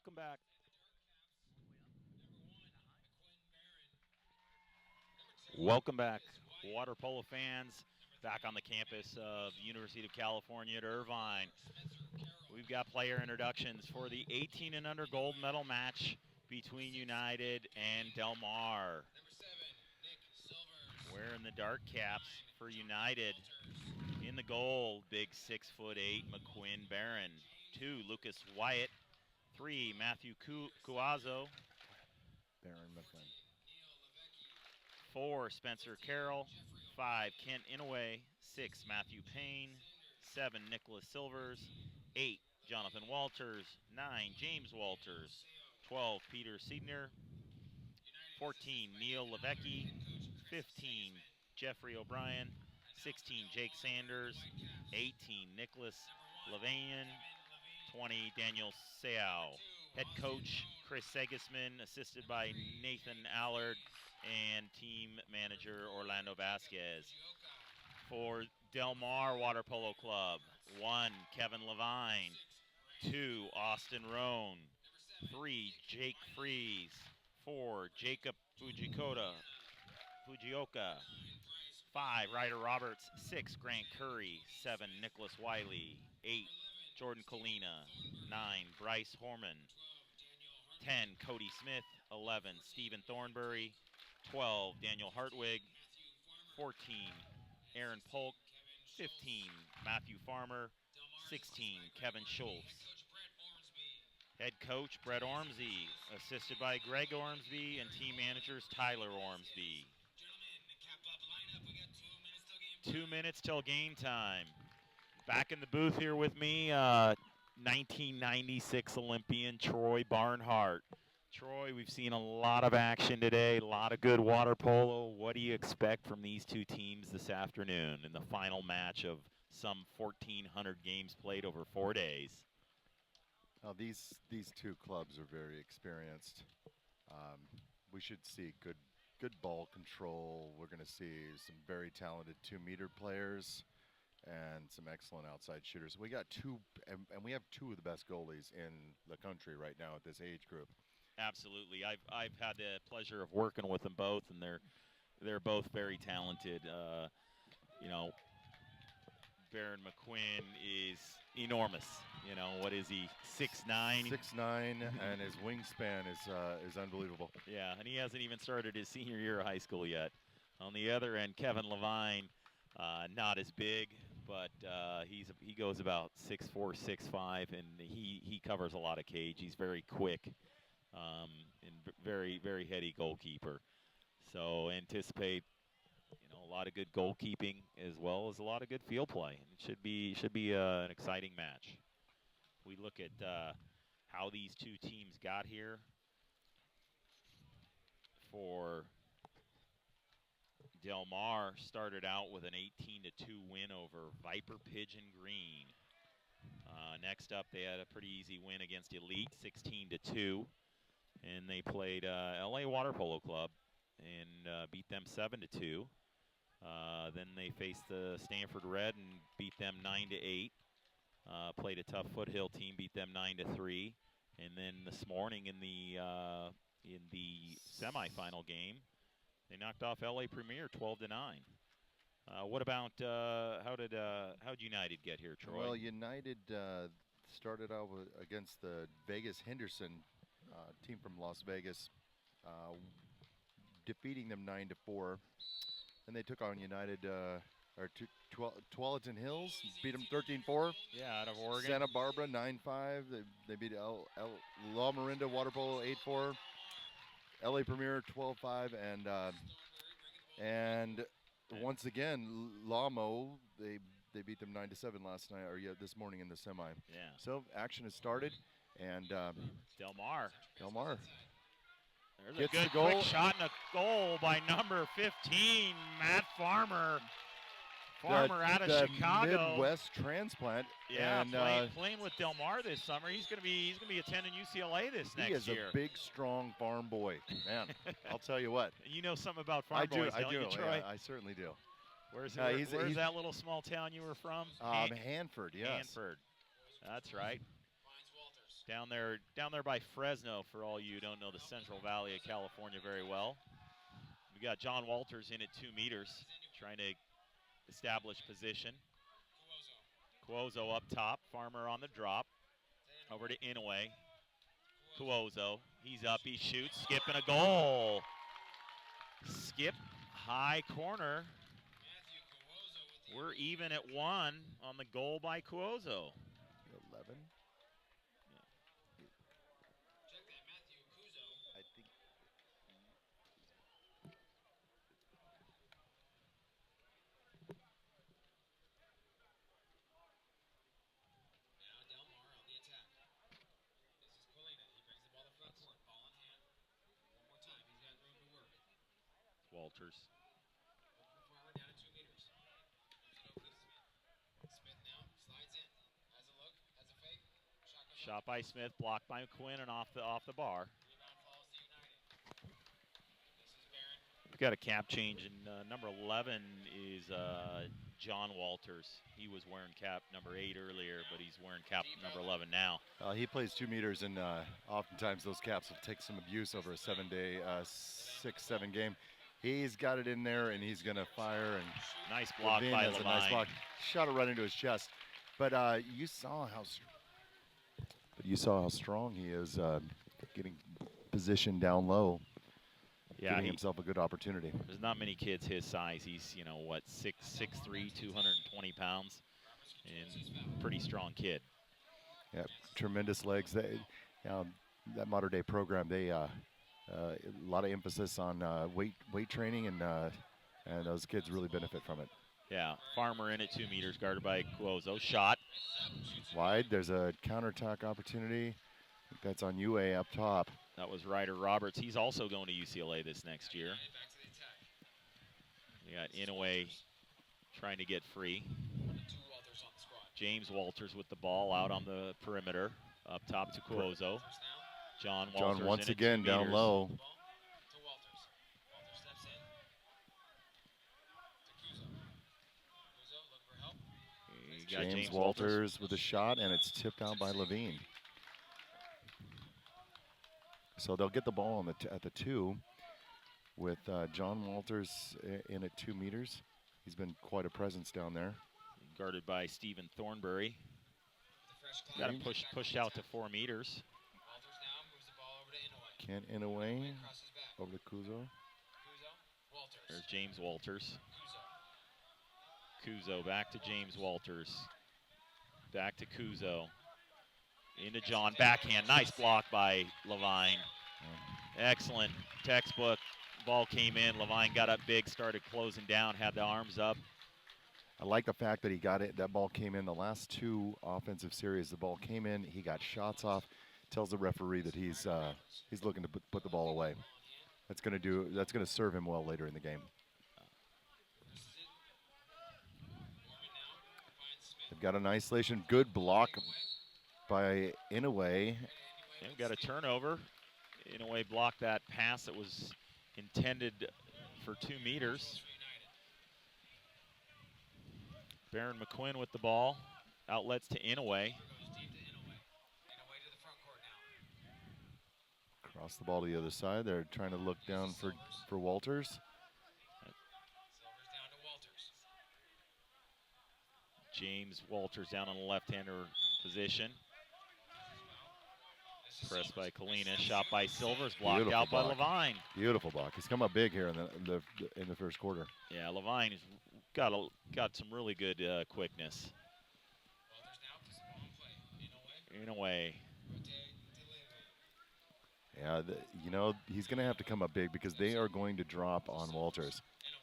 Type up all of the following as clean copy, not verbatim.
Welcome back. Welcome back, water polo fans, back on the campus of University of California at Irvine. We've got player introductions for the 18 and under gold medal match between United and Del Mar. Wearing the dark caps for United. In the goal, big 6'8" McQuinn Barron. 2, Lucas Wyatt. 3, Matthew Cuazzo. Baron McLean. 4, Spencer Carroll. 5, Kent Inouye. 6, Matthew Payne. 7, Nicholas Silvers. 8, Jonathan Walters. 9, James Walters. 12, Peter Seidner. 14, Neil Levecki. 15, Jeffrey O'Brien. 16, Jake Sanders. 18, Nicholas Levanian. 20, Daniel Seau. Head coach Chris Segisman, assisted by Nathan Allard, and team manager Orlando Vasquez. For Del Mar Water Polo Club, 1, Kevin Levine. 2, Austin Roan. 3, Jake Fries. 4, Jacob Fujioka. 5, Ryder Roberts. 6, Grant Curry. 7, Nicholas Wiley. 8, Jordan Colina. 9, Bryce Horman. 10, Cody Smith. 11, Stephen Thornbury. 12, Daniel Hartwig. 14, Aaron Polk. 15, Matthew Farmer. 16, Kevin Schultz. Head coach Brett Ormsby, assisted by Greg Ormsby, and team managers Tyler Ormsby. 2 minutes till game time. Back in the booth here with me, 1996 Olympian Troy Barnhart. Troy, we've seen a lot of action today, a lot of good water polo. What do you expect from these two teams this afternoon in the final match of some 1,400 games played over 4 days? These two clubs are very experienced. We should see good ball control. We're going to see some very talented 2-meter players and some excellent outside shooters. We got two, and we have two of the best goalies in the country right now at this age group. Absolutely. I've had the pleasure of working with them both, and they're both very talented. Baron McQuinn is enormous. What is he? 6'9"? 6'9", and his wingspan is unbelievable. Yeah, and he hasn't even started his senior year of high school yet. On the other end, Kevin Levine, not as big, but he goes about 6'4", 6'5", and he covers a lot of cage. He's very quick, and very, very heady goalkeeper. So anticipate a lot of good goalkeeping as well as a lot of good field play. And it should be an exciting match. We look at how these two teams got here. For Del Mar, started out with an 18-2 win over Viper Pigeon Green. Next up, they had a pretty easy win against Elite, 16-2, and they played LA Water Polo Club and beat them 7-2. Then they faced the Stanford Red and beat them 9-8. Played a tough Foothill team, beat them 9-3. And then this morning in the semifinal game, they knocked off LA Premier 12-9. What about how'd United get here, Troy? Well, United started out against the Vegas Henderson team from Las Vegas, defeating them 9-4. And they took on United, Tualatin Hills, beat them 13-4. Yeah, out of Oregon. Santa Barbara 9-5. They beat La Marinda Water Polo 8-4. LA Premier 12-5, and once again Lamo they beat them 9-7 last night or this morning in the semi. Yeah. So action has started, and Del Mar. There's Gets a good the goal. quick shot and a goal by number 15, Matt Farmer. Out of Chicago. Midwest transplant. Yeah, and playing with Del Mar this summer. He's gonna be attending UCLA this next year. He is a big, strong farm boy, man. I'll tell you what. You know something about farm boys, don't you, Troy? Yeah, I certainly do. Where's that little small town you were from? Hanford, yes. Hanford. That's right. Down there by Fresno, for all you who don't know the Central Valley of California very well. We got John Walters in at 2 meters, trying to establish position. Cuozo up top, Farmer on the drop. Over to Inouye. Cuozo, he's up, he shoots, skip and a goal. Skip, high corner. We're even at 1 on the goal by Cuozo. 11. I think. Walters. Shot by Smith, blocked by McQuinn, and off the bar. We've got a cap change, and number 11 is John Walters. He was wearing cap number 8 earlier, but he's wearing cap number 11 now. He plays 2 meters, and oftentimes those caps will take some abuse over a 7-day, 6-7 game. He's got it in there, and he's going to fire. And nice block Levine by has Levine. a nice block. Shot it right into his chest. But you saw how strong he is, getting positioned down low. Yeah, giving himself a good opportunity. There's not many kids his size. He's, 6'3", 220 pounds, and pretty strong kid. Yeah, tremendous legs. That modern day program, they a lot of emphasis on weight training, and those kids really benefit from it. Yeah, Farmer in at 2 meters, guarded by Cuozo. Shot. Wide, there's a counterattack opportunity. I think that's on UA up top. That was Ryder Roberts. He's also going to UCLA this next year. We got Inouye trying to get free. James Walters with the ball out on the perimeter. Up top to Cuozo. John Walters once in again down meters. low. James Walters with a shot, and it's tipped out by Levine. So they'll get the ball on at the 2 with John Walters in at 2 meters. He's been quite a presence down there. Guarded by Stephen Thornbury. Got him pushed out to 4 meters. Kent Inouye over to Cuozo. There's James Walters. Cuozo back to James Walters. Back to Cuozo. Into John, backhand, nice block by Levine. Excellent textbook. Ball came in, Levine got up big, started closing down, had the arms up. I like the fact that he got it. That ball came in the last 2 offensive series. The ball came in, he got shots off. Tells the referee that he's looking to put the ball away. That's going to serve him well later in the game. They've got an isolation, good block by Inouye. And we've got a turnover. Inouye blocked that pass that was intended for 2 meters. Baron McQuinn with the ball. Outlets to Inouye. Cross the ball to the other side. They're trying to look down for Walters. James Walters down on the left-hander position. Pressed by Kalina, shot by Silvers, blocked Beautiful out block. by Levine. Beautiful block. He's come up big here in the first quarter. Yeah, Levine has got some really good quickness. Inouye. Yeah, he's going to have to come up big because they are going to drop on Walters.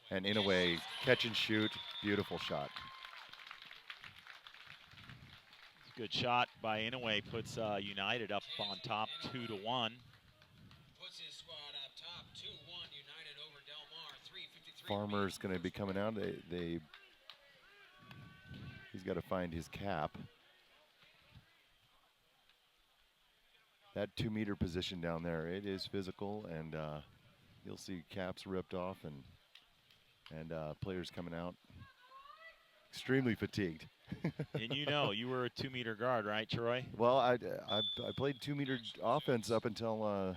And Inouye, catch and shoot, beautiful shot. Good shot by Inouye, puts United up on top 2-1. Farmer's going to be coming out. He's got to find his cap. That 2 meter position down there, it is physical, and you'll see caps ripped off and players coming out extremely fatigued. And you know, you were a 2-meter guard, right, Troy? Well, I played 2-meter offense up until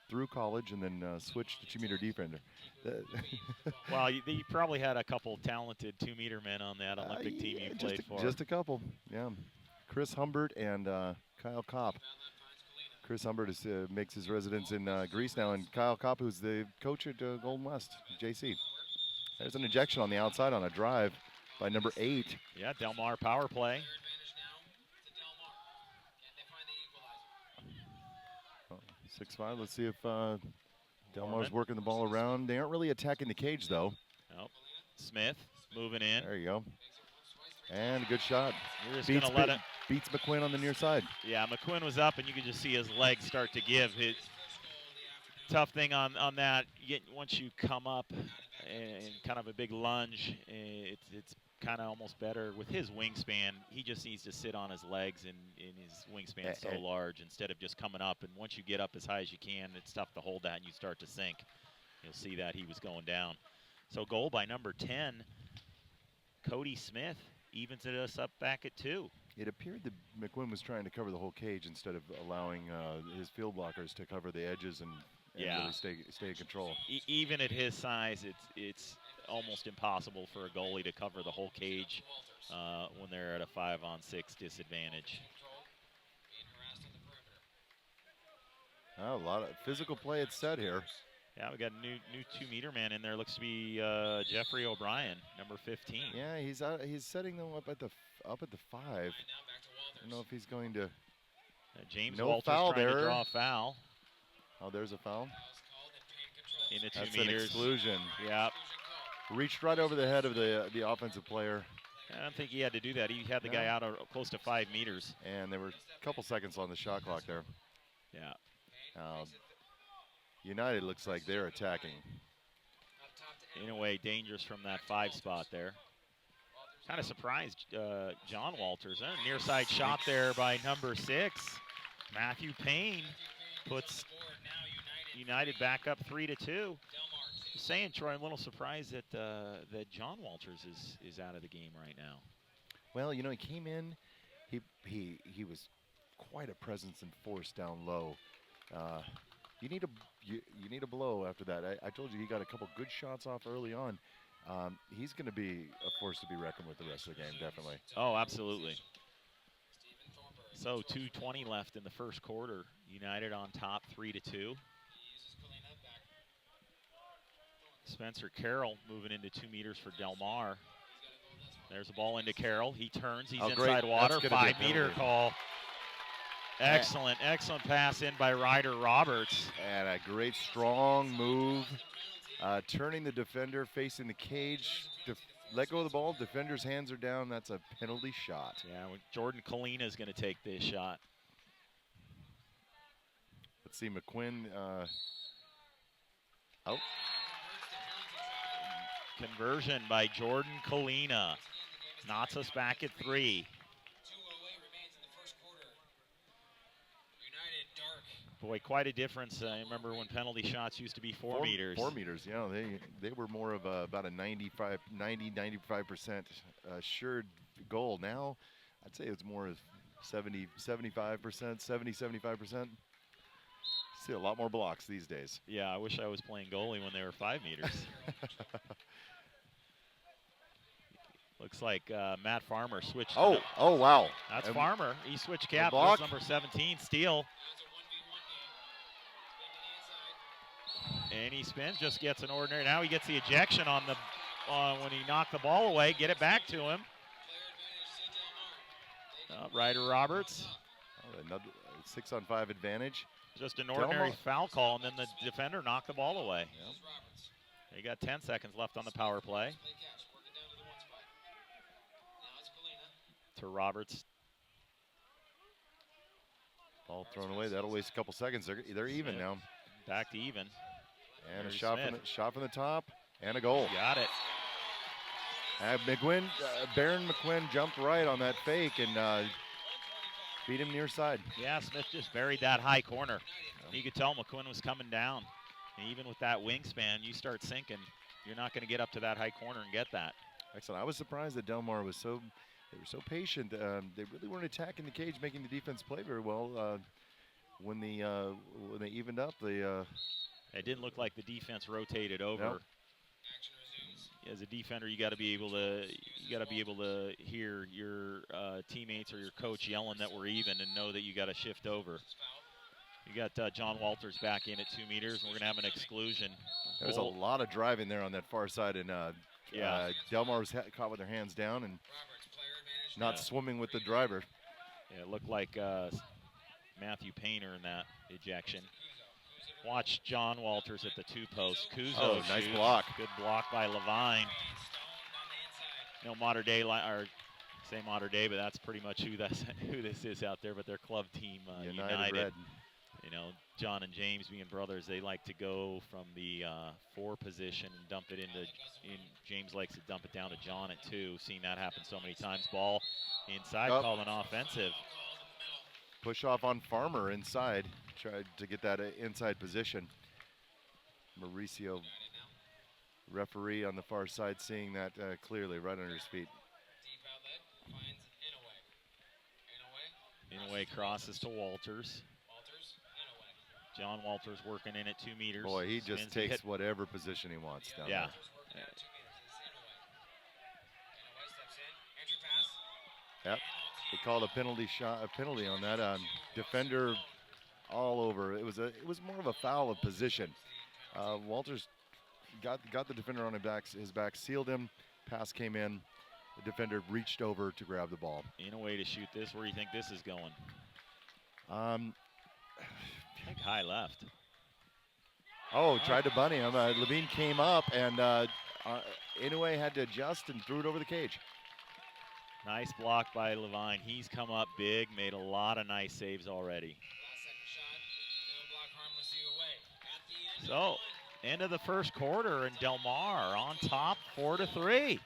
through college, and then switched to 2-meter defender. Well, you probably had a couple talented 2-meter men on that Olympic team you played for. Just a couple, yeah. Chris Humbert and Kyle Kopp. Chris Humbert makes his residence in Greece now, and Kyle Kopp, who's the coach at Golden West, JC. There's an ejection on the outside on a drive by number 8. Yeah, Del Mar power play. 6-5. Let's see if Del Mar's working the ball around. They aren't really attacking the cage, though. Nope. Smith moving in. There you go. And a good shot. You're just going to let it. Beats McQuinn on the near side. Yeah, McQuinn was up, and you could just see his legs start to give. His tough thing on that, once you come up and kind of a big lunge, it's kind of almost better with his wingspan. He just needs to sit on his legs, and his wingspan's so large instead of just coming up. And once you get up as high as you can, it's tough to hold that, and you start to sink. You'll see that he was going down. So goal by number 10, Cody Smith, evens it us up back at 2. It appeared that McQuinn was trying to cover the whole cage instead of allowing his field blockers to cover the edges and really stay in control. Even at his size, it's almost impossible for a goalie to cover the whole cage when they're at a 5-on-6 disadvantage. Oh, a lot of physical play at set here. Yeah, we got a new 2-meter man in there. Looks to be Jeffrey O'Brien, number 15. Yeah, he's setting them up at the 5. I don't know if he's going to. James no Walters foul trying there. to draw a foul. Oh, there's a foul. In the 2 That's meters. An exclusion. Yeah. Reached right over the head of the offensive player. I don't think he had to do that. He had the guy out close to 5 meters. And there were a couple seconds on the shot clock there. Yeah. United looks like they're attacking. In a way, dangerous from that 5 spot there. Kind of surprised John Walters. Near side shot there by number 6. Matthew Payne puts United back up 3-2. Just saying, Troy, I'm a little surprised that John Walters is out of the game right now. Well, you know, he came in. He was quite a presence and force down low. You need a blow after that. I told you he got a couple good shots off early on. He's going to be a force to be reckoned with the rest of the game, definitely. Oh, absolutely. So 2:20 left in the first quarter. United on top 3-2. Spencer Carroll moving into 2 meters for Del Mar. There's a ball into Carroll. He turns. He's inside water. 5-meter call. Excellent pass in by Ryder Roberts. And a great strong move. Turning the defender, facing the cage. Let go of the ball. Defender's hands are down. That's a penalty shot. Yeah, Jordan Kalina is going to take this shot. Let's see, McQuinn. Conversion by Jordan Kalina. Knots us back at 3. Boy, quite a difference. I remember when penalty shots used to be 4 meters. 4 meters, yeah. They were more of about a 95% assured goal. Now, I'd say it's more of 75%, 75%. See a lot more blocks these days. Yeah, I wish I was playing goalie when they were 5 meters. Looks like Matt Farmer switched. Oh, wow. That's Farmer. He switched caps. Number 17, Steele. And he spins, just gets an ordinary. Now he gets the ejection on the when he knocked the ball away. Get it back to him. Ryder Roberts. Another 6-on-5 advantage. Just an ordinary foul call, and then the defender knocked the ball away. Yep. They got 10 seconds left on the power play. To Roberts. Ball thrown away. That'll waste a couple seconds. They're even now. Back to even. And a shot from the top, and a goal. Got it. Baron McQuinn jumped right on that fake and beat him near side. Yeah, Smith just buried that high corner. You could tell McQuinn was coming down. And even with that wingspan, you start sinking, you're not going to get up to that high corner and get that. Excellent. I was surprised that Del Mar was they were so patient. They really weren't attacking the cage, making the defense play very well. When they evened up, It didn't look like the defense rotated over. Nope. As a defender, you got to be able to hear your teammates or your coach yelling that we're even and know that you got to shift over. You got John Walters back in at 2 meters, and we're gonna have an exclusion. There's a lot of driving there on that far side, and Del Mar was caught with their hands down and not swimming with the driver. Yeah, it looked like Matthew Painter in that ejection. Watch John Walters at the 2 post. Kuzo, nice block. Good block by Levine. No Mater Dei, or say Mater Dei, but that's pretty much who this is out there. But their club team, United. Red. You know, John and James being brothers, they like to go from the 4 position and dump it James likes to dump it down to John at 2. Seen that happen so many times. Ball inside, called an offensive. Push off on Farmer inside. Tried to get that inside position. Mauricio, referee on the far side, seeing that clearly right under his feet. Inaway crosses to Walters. John Walters working in at 2 meters. Boy, he just takes whatever position he wants down there. Yep. They called a penalty on that. Defender all over. It was more of a foul of position. Walters got the defender on his back, sealed him. Pass came in. The defender reached over to grab the ball. In a way to shoot this. Where do you think this is going? I think high left. Oh, tried to bunny him. Levine came up, and Inoue had to adjust and threw it over the cage. Nice block by Levine. He's come up big, made a lot of nice saves already. So, end of the first quarter, and Del Mar on top, 4-3.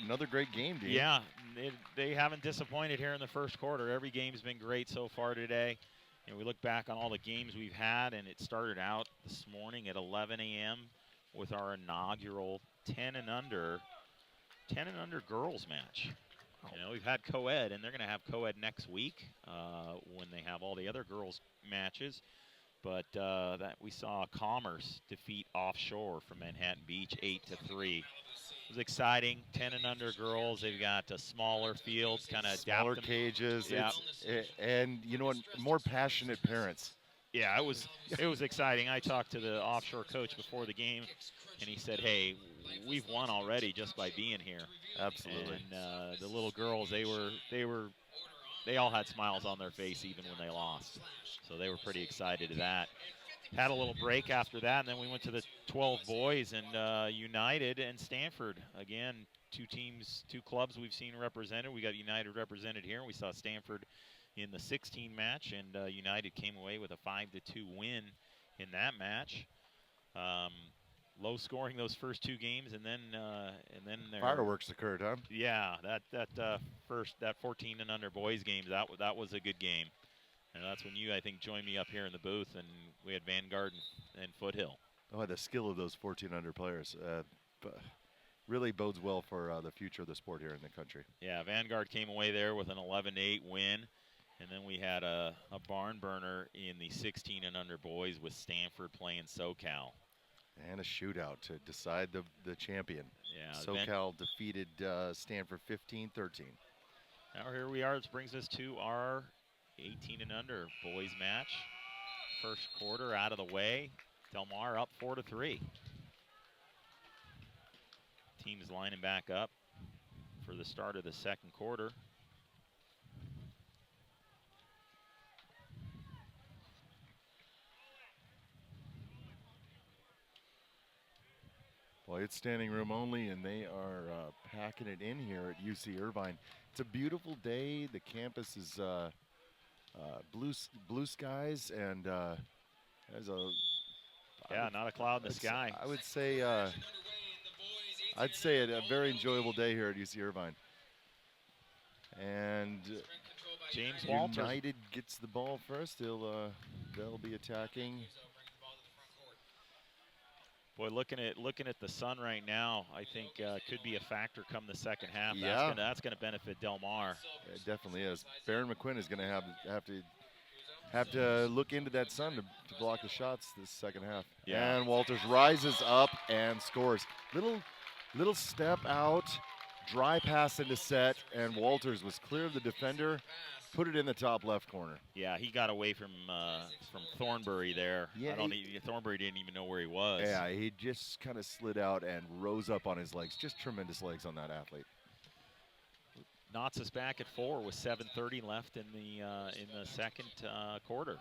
Another great game, Dean. Yeah, they haven't disappointed here in the first quarter. Every game's been great so far today. And we look back on all the games we've had, and it started out this morning at 11 a.m. with our inaugural 10 and under girls match. You know, we've had co-ed, and they're going to have co-ed next week when they have all the other girls matches. But that we saw Commerce defeat Offshore from Manhattan Beach 8-3. It was exciting. 10 and under girls. They've got a smaller field, kind of smaller cages, yeah. And you know what? More passionate parents. Yeah, it was exciting. I talked to the Offshore coach before the game, and he said, "Hey, we've won already just by being here." Absolutely. And the little girls, they all had smiles on their face even when they lost. So they were pretty excited to that. Had a little break after that, and then we went to the 12 boys, and United and Stanford. Again, 2 teams, 2 clubs we've seen represented. We got United represented here, and we saw Stanford in the 16 match, and United came away with a 5-2 win in that match. Low scoring those first 2 games, and then fireworks occurred, huh? Yeah, that 14 and under boys game, that was a good game. And that's when you, I think, joined me up here in the booth, and we had Vanguard and Foothill. Oh, the skill of those 14 under players really bodes well for the future of the sport here in the country. Yeah, Vanguard came away there with an 11-8 win, and then we had a barn burner in the 16 and under boys with Stanford playing SoCal. And a shootout to decide the champion. Yeah, SoCal defeated Stanford 15-13. Now here we are. This brings us to our 18 and under boys match. First quarter out of the way. Del Mar up 4-3. Teams lining back up for the start of the second quarter. Well, it's standing room only, and they are packing it in here at UC Irvine. It's a beautiful day. The campus is blue skies, and there's not a cloud in the sky. I would say I'd say it a very enjoyable day here at UC Irvine. And James Walters. United gets the ball first. They'll be attacking. Boy, looking at the sun right now, I think could be a factor come the second half. Yeah. That's gonna benefit Del Mar. It definitely is. Baron McQuinn is going to have to look into that sun to block the shots this second half. Yeah. And Walters rises up and scores. Little step out, dry pass into set, and Walters was clear of the defender, put it in the top left corner. Yeah, he got away from Thornbury there. Yeah, Thornbury didn't even know where he was. Yeah, he just kind of slid out and rose up on his legs. Just tremendous legs on that athlete. Knots us back at 4 with 7:30 left in the second quarter.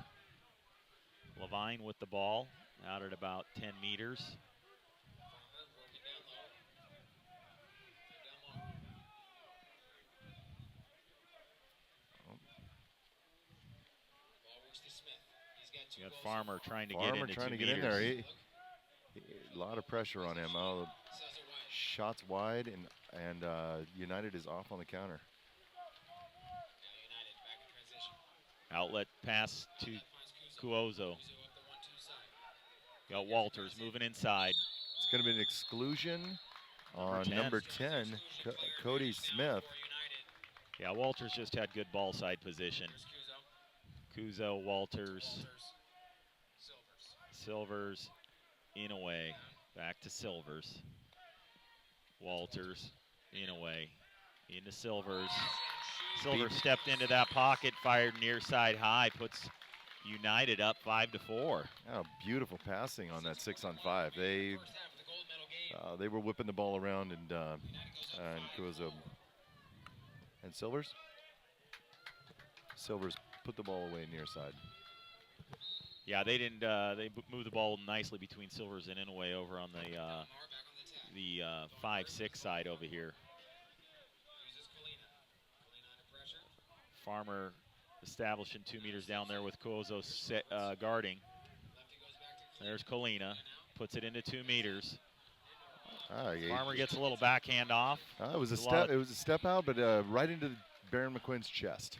Levine with the ball out at about 10 meters. You got Farmer trying to get in there. A lot of pressure on him. Oh, shots wide, and United is off on the counter. Outlet pass to Cuozo. Got Walters moving inside. It's going to be an exclusion on number 10, Cody Smith. Yeah, Walters just had good ball side position. Cuozo, Walters, Silvers, Inouye, back to Silvers. Walters, Inouye, into Silvers. Silvers stepped into that pocket, fired near side high, puts United up 5-4. Oh, beautiful passing on that 6-on-5. They were whipping the ball around, and Cuozo and Silvers put the ball away near side. Yeah, they didn't. They moved the ball nicely between Silvers and Inouye over on the 5-6 side over here. Farmer establishing 2 meters down there with Cuozo guarding. There's Colina, puts it into 2 meters. Farmer gets a little backhand off. It was a step out, but right into Baron McQuinn's chest.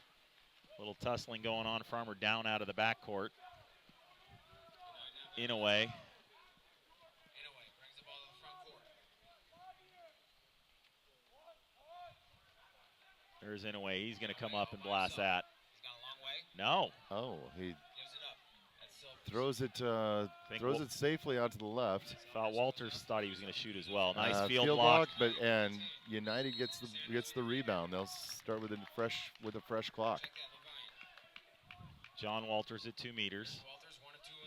Little tussling going on. Farmer down out of the backcourt. Inouye. There's Inouye. He's going to come up and blast that. No. Oh, he throws it safely out to the left. Walters thought he was going to shoot as well. Nice field block, and United gets the rebound. They'll start with a fresh clock. John Walters at 2 meters,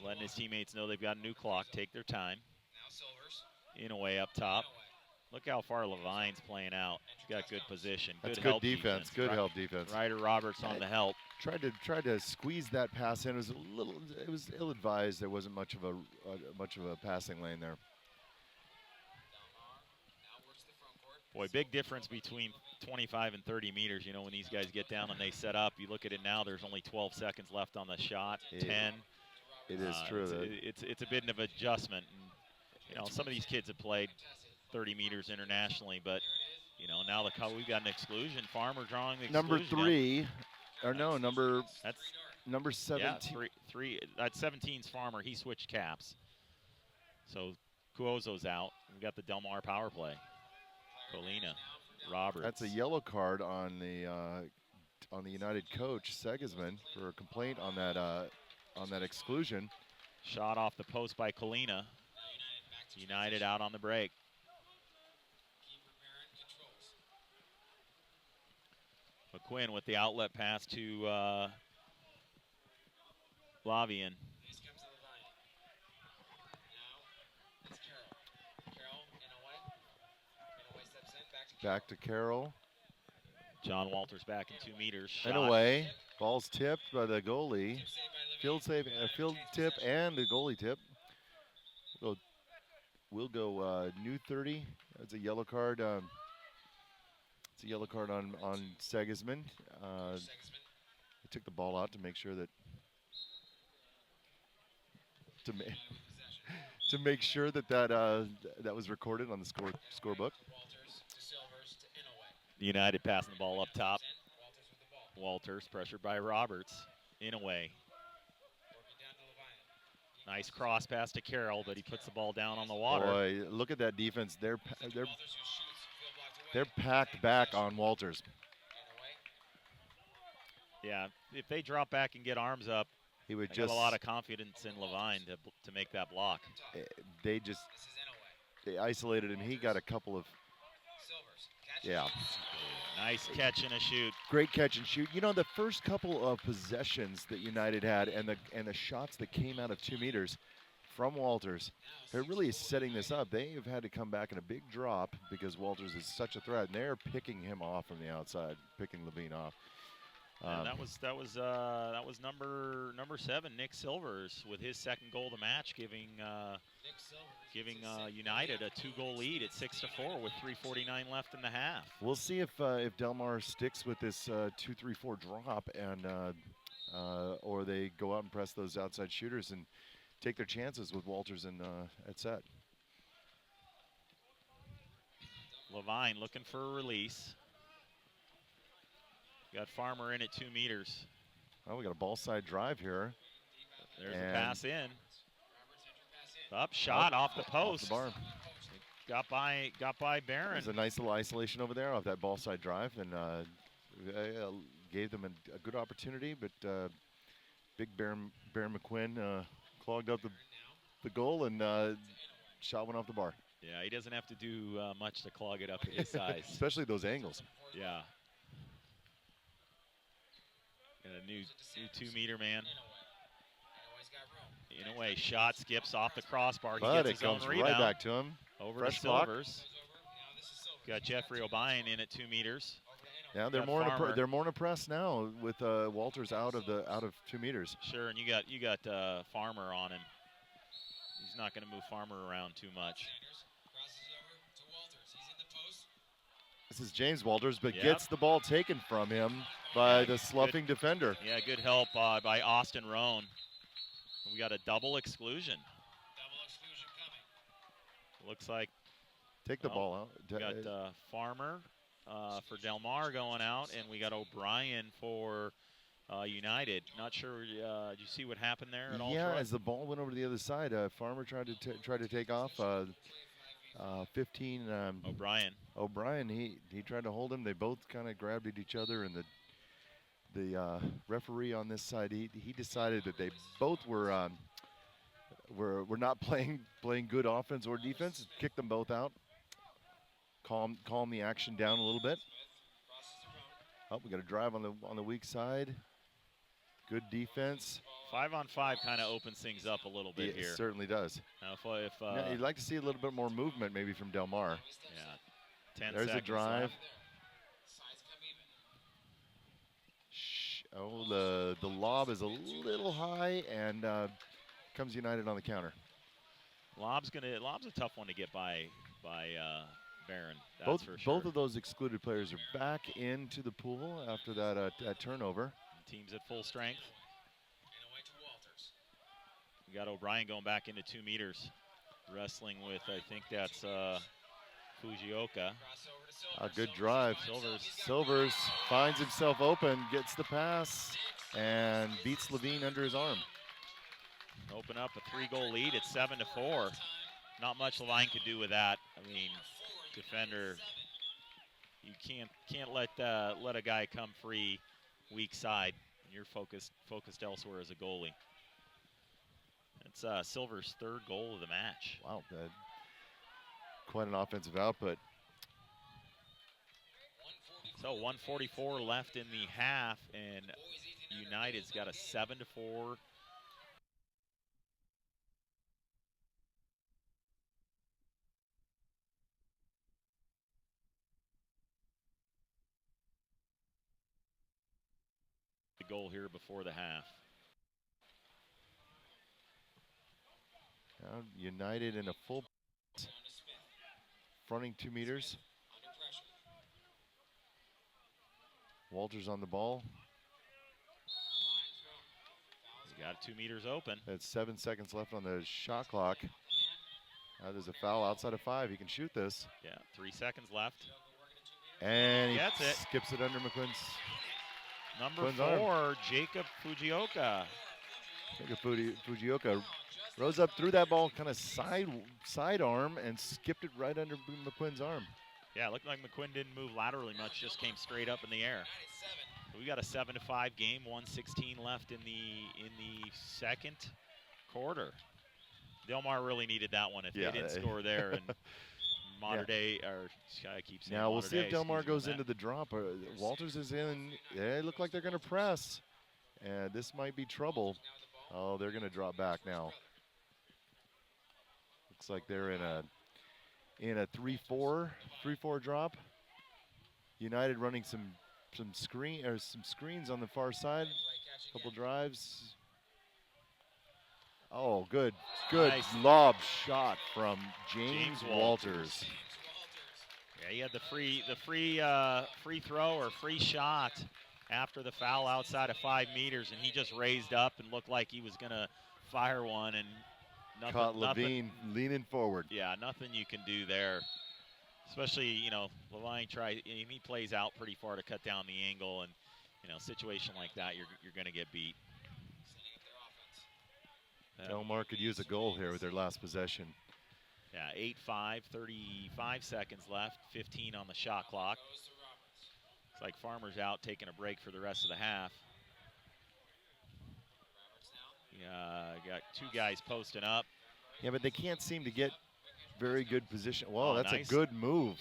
letting his teammates know they've got a new clock. Take their time. Inouye up top. Look how far Levine's playing out. He's got good position. That's good defense. Good help defense. Ryder Roberts on the help. Tried to squeeze that pass in. It was ill-advised. There wasn't much of a passing lane there. Boy, big difference between 25 and 30 meters. You know, when these guys get down and they set up, you look at it now. There's only 12 seconds left on the shot. 10. It is true. It's a bit of adjustment. And, you know, some of these kids have played 30 meters internationally, but you know, now we've got an exclusion. Farmer drawing the exclusion. Number 3, or no, number 17. Yeah, three. That's 17's Farmer. He switched caps. So Cuozo's out. We got the Del Mar power play. Colina, Roberts. That's a yellow card on the United coach Segisman for a complaint on that exclusion. Shot off the post by Colina. United out on the break. McQuinn with the outlet pass to Lavian. Back to Carroll. John Walters back in 2 meters. And away. Ball's tipped by the goalie. Field tip and the goalie tip. We'll go new 30. That's a yellow card. It's a yellow card on Segisman. He took the ball out to make sure that to make sure that was recorded on the scorebook. United passing the ball up top. Walters pressured by Roberts. Inouye. Nice cross pass to Carroll, but he puts the ball down on the water. Boy, look at that defense. They're packed back on Walters. Yeah, if they drop back and get arms up, He would I just got a lot of confidence in Levine to make that block. They isolated him. He got a couple of Nice catch and a shoot. great catch and shoot. You know, the first couple of possessions that United had and the shots that came out of 2 meters from Walters, they're really setting this up. They have had to come back in a big drop because Walters is such a threat, and they're picking him off from the outside, picking Levine off. And that was number 7, Nick Silvers, with his second goal of the match, giving United a 2-goal lead at 6-4 with 3:49 left in the half. We'll see if Del Mar sticks with this 2-3-4 drop, and or they go out and press those outside shooters and take their chances with Walters and at set. Levine looking for a release. Got Farmer in at 2 meters. Well, we got a ball side drive here. There's a pass in. Up shot off the post. Off the bar. Got by Barron. There's a nice little isolation over there off that ball side drive, and gave them a good opportunity, but big Baron McQuinn clogged up the goal, and shot went off the bar. Yeah, he doesn't have to do much to clog it up at his size. Especially those angles. Yeah. And a new 2-meter man. In a way, shot skips off the crossbar. But he it gets his own comes rebound. right back to him. Over Fresh to Silvers. Got Jeffrey O'Brien in at 2 meters. Yeah, they're more in a press now with Walters out of 2 meters. Sure, and you got Farmer on him. He's not going to move Farmer around too much. This is James Walters, but gets the ball taken from him by the sloughing defender. Yeah, good help by Austin Roan. We got a double exclusion. Looks like. Take the ball out. We got Farmer for Del Mar going out, and we got O'Brien for United. Not sure. Did you see what happened there at all? Yeah, Troy? as the ball went over to the other side, Farmer tried to take off. 15. O'Brien. He tried to hold him. They both kind of grabbed at each other, and the referee on this side, he decided that they both were not playing good offense or defense. Kicked them both out. Calm the action down a little bit. Oh, we got a drive on the weak side. Good defense. 5-on-5 kind of opens things up a little bit here. It certainly does. Now, you'd like to see a little bit more movement maybe from Del Mar. Yeah. 10 There's seconds a drive. left. Oh, the lob is a little high, and comes United on the counter. Lob's a tough one to get by Barron. Both For sure. both of those excluded players are back into the pool after that turnover. Team's at full strength. We got O'Brien going back into 2 meters, wrestling with, I think that's Fujioka. A good drive. Silvers finds himself open, gets the pass, and beats Levine under his arm. Open up a 3-goal lead at 7-4. Not much Levine could do with that. I mean, defender, you can't let a guy come free, weak side, and you're focused elsewhere as a goalie. It's Silver's 3rd goal of the match. Wow, quite an offensive output. So 1:44 left in the half, and United's got a 7-4. The goal here before the half. Now United in a full fronting 2 meters. Walters on the ball. He's got 2 meters open. That's 7 seconds left on the shot clock. Now there's a foul outside of 5. He can shoot this. Yeah, 3 seconds left. And he gets it. Skips it under McQuinn's. Number 4, Jacob Fujioka. Fujioka rose up, threw that ball kind of sidearm and skipped it right under McQuinn's arm. Yeah, it looked like McQuinn didn't move laterally much, just came straight up in the air. We got a 7-5 game, 1:16 left in the second quarter. Del Mar really needed that one if they didn't score there. And Mater Dei, or I keep saying now we'll Mater see if Dei, Del Mar excuse me, goes into the drop. Walters is in. They look like they're going to press, and this might be trouble. Oh, they're going to drop back now. Looks like they're in a 3-4 drop. United running some screens on the far side. Couple drives. Oh, good Nice. lob shot from James Walters. Yeah, he had the free throw or free shot after the foul outside of 5 meters, and he just raised up and looked like he was gonna fire one, and Caught Levine leaning forward. Yeah, nothing you can do there. Especially, Levine he plays out pretty far to cut down the angle, and situation like that, you're gonna get beat. Del Mar could use a goal here with their last possession. Yeah, 8-5, 35 seconds left, 15 on the shot clock. It's like Farmer's out taking a break for the rest of the half. Got 2 guys posting up. Yeah, but they can't seem to get very good position. Whoa, that's nice. a good move.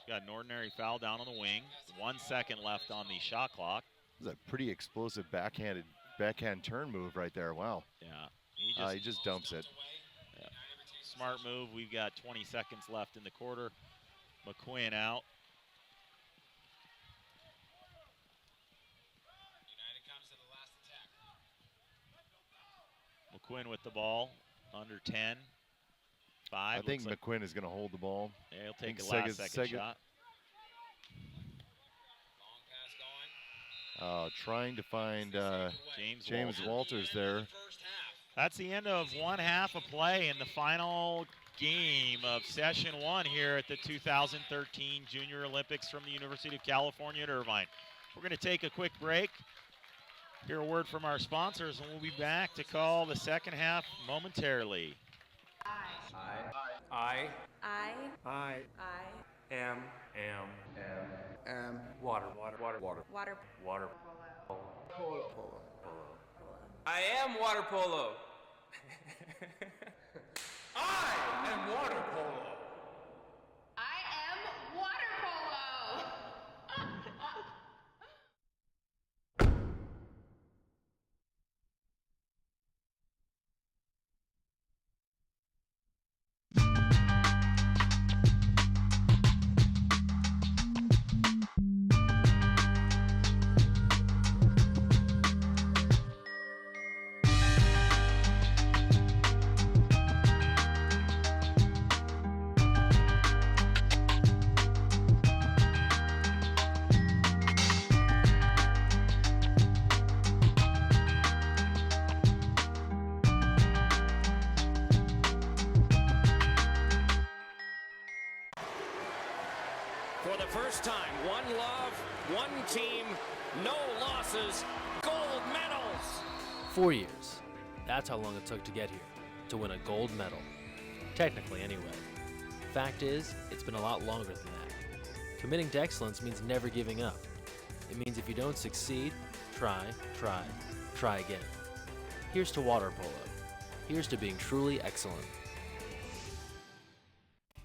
Got an ordinary foul down on the wing. 1 second left on the shot clock. This is a pretty explosive backhand turn move right there. Wow. Yeah. He just dumps it. Yeah. Smart move. We've got 20 seconds left in the quarter. McQuinn out. McQuinn with the ball, under 10. 5. I think McQuinn is going to hold the ball. Yeah, he'll take a last second shot. Trying to find James Walters there. That's the end of one half of play in the final game of session 1 here at the 2013 Junior Olympics from the University of California at Irvine. We're going to take a quick break, hear a word from our sponsors, and we'll be back to call the second half momentarily. I am water. Polo. I am water polo. I am water polo. I am water polo. For the first time, one love, one team, no losses, gold medals. 4 years. That's how long it took to get here, to win a gold medal. Technically, anyway. Fact is, it's been a lot longer than that. Committing to excellence means never giving up. It means if you don't succeed, try again. Here's to water polo. Here's to being truly excellent.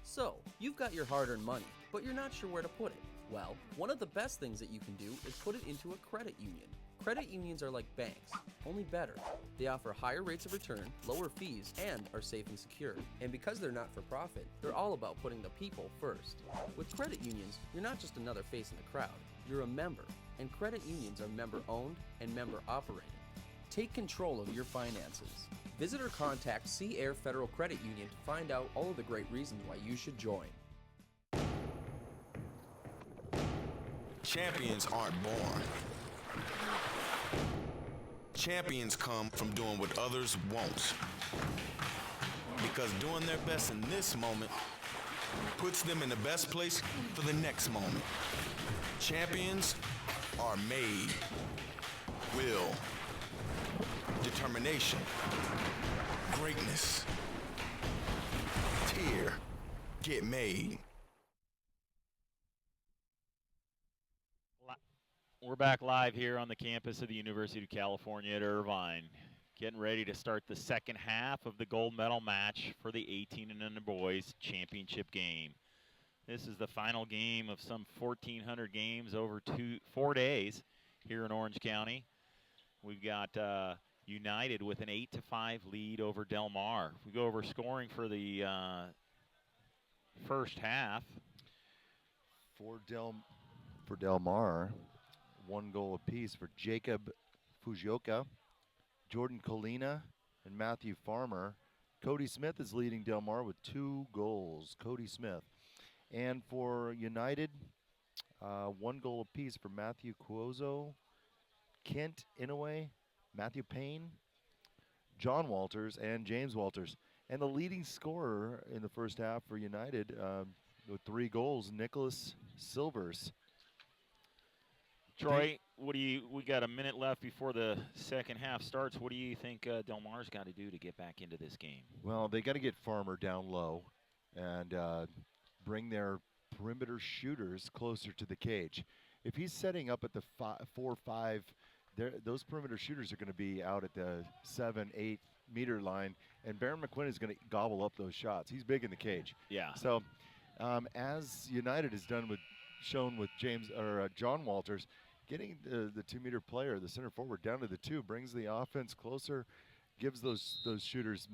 So, you've got your hard-earned money, but you're not sure where to put it. Well, one of the best things that you can do is put it into a credit union. Credit unions are like banks, only better. They offer higher rates of return, lower fees, and are safe and secure. And because they're not for profit, they're all about putting the people first. With credit unions, you're not just another face in the crowd, you're a member. And credit unions are member-owned and member-operated. Take control of your finances. Visit or contact Sea Air Federal Credit Union to find out all of the great reasons why you should join. Champions aren't born. Champions come from doing what others won't. Because doing their best in this moment puts them in the best place for the next moment. Champions are made, will determination, greatness. Tier, get made. We're back live here on the campus of the University of California at Irvine. Getting ready to start the second half of the gold medal match for the 18 and under boys championship game. This is the final game of some 1,400 games over 4 days here in Orange County. We've got United with an 8-5 lead over Del Mar. If we go over scoring for the first half. For Del Mar, 1 goal apiece for Jacob Fujioka, Jordan Colina, and Matthew Farmer. Cody Smith is leading Del Mar with 2 goals. Cody Smith. And for United, 1 goal apiece for Matthew Cuozo, Kent Inouye, Matthew Payne, John Walters, and James Walters. And the leading scorer in the first half for United with 3 goals, Nicholas Silvers. Troy, we got a minute left before the second half starts. What do you think Del Mar's got to do to get back into this game? Well, they got to get Farmer down low and bring their perimeter shooters closer to the cage. If he's setting up at the 4-5, those perimeter shooters are going to be out at the 7-8 meter line, and Baron McQuinn is going to gobble up those shots. He's big in the cage. Yeah. So, as United has shown with John Walters, getting the 2-meter player, the center forward, down to the 2 brings the offense closer, gives those shooters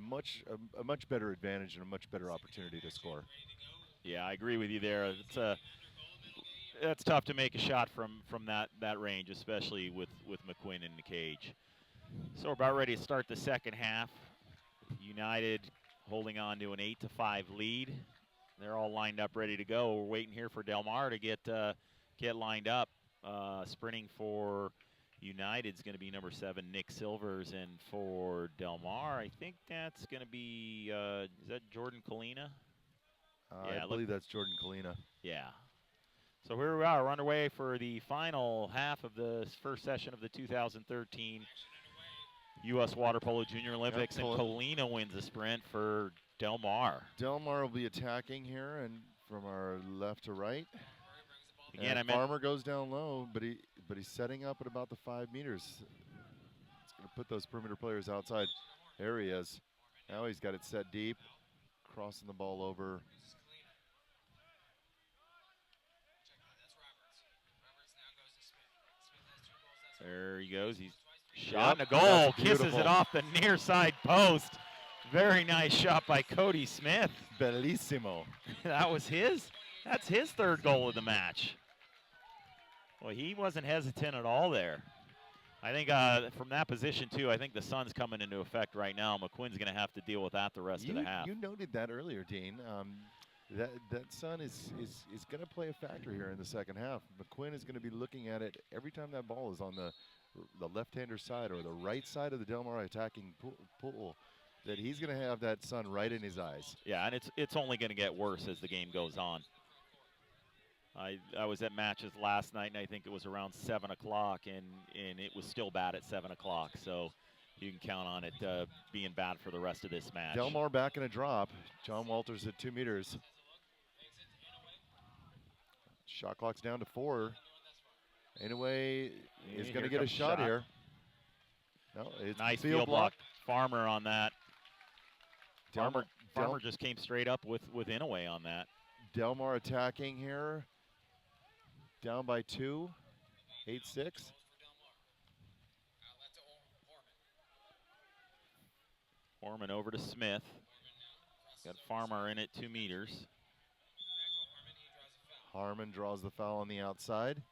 a much better advantage and a much better opportunity to score. Yeah, I agree with you there. That's tough to make a shot from that range, especially with McQuinn in the cage. So we're about ready to start the second half. United holding on to an 8-5 lead. They're all lined up, ready to go. We're waiting here for Del Mar to get lined up. Sprinting for United is going to be number 7, Nick Silvers, and for Del Mar, I think that's going to be is that Jordan Colina? I believe that's Jordan Colina. Yeah. So here we are. We're underway for the final half of the first session of the 2013 U.S. Water Polo Junior Olympics, and Colina wins the sprint for Del Mar. Del Mar will be attacking here, and from our left to right. Again, and Farmer goes down low, but he's setting up at about the 5 meters. It's going to put those perimeter players outside. There he is. Now he's got it set deep, crossing the ball over. There he goes. He's shot in a goal. Kisses it off the near side post. Very nice shot by Cody Smith. Bellissimo. That's his 3rd goal of the match. Well, he wasn't hesitant at all there. I think from that position, too, I think the sun's coming into effect right now. McQuinn's going to have to deal with that the rest of the half. You noted that earlier, Dean. That sun is going to play a factor here in the second half. McQuinn is going to be looking at it every time that ball is on the left-hander side or the right side of the Del Mar attacking pool, that he's going to have that sun right in his eyes. Yeah, and it's only going to get worse as the game goes on. I was at matches last night, and I think it was around 7 o'clock, and it was still bad at 7 o'clock. So you can count on it being bad for the rest of this match. Del Mar back in a drop. John Walters at 2 meters. Shot clock's down to 4. Anyway, is going to get a shot here. No, it's nice field block. Farmer on that. Farmer just came straight up with Inouye on that. Del Mar attacking here. Down by 2. 8-6. Foreman over to Smith. Got Farmer in at 2 meters. Harmon draws the foul on the outside.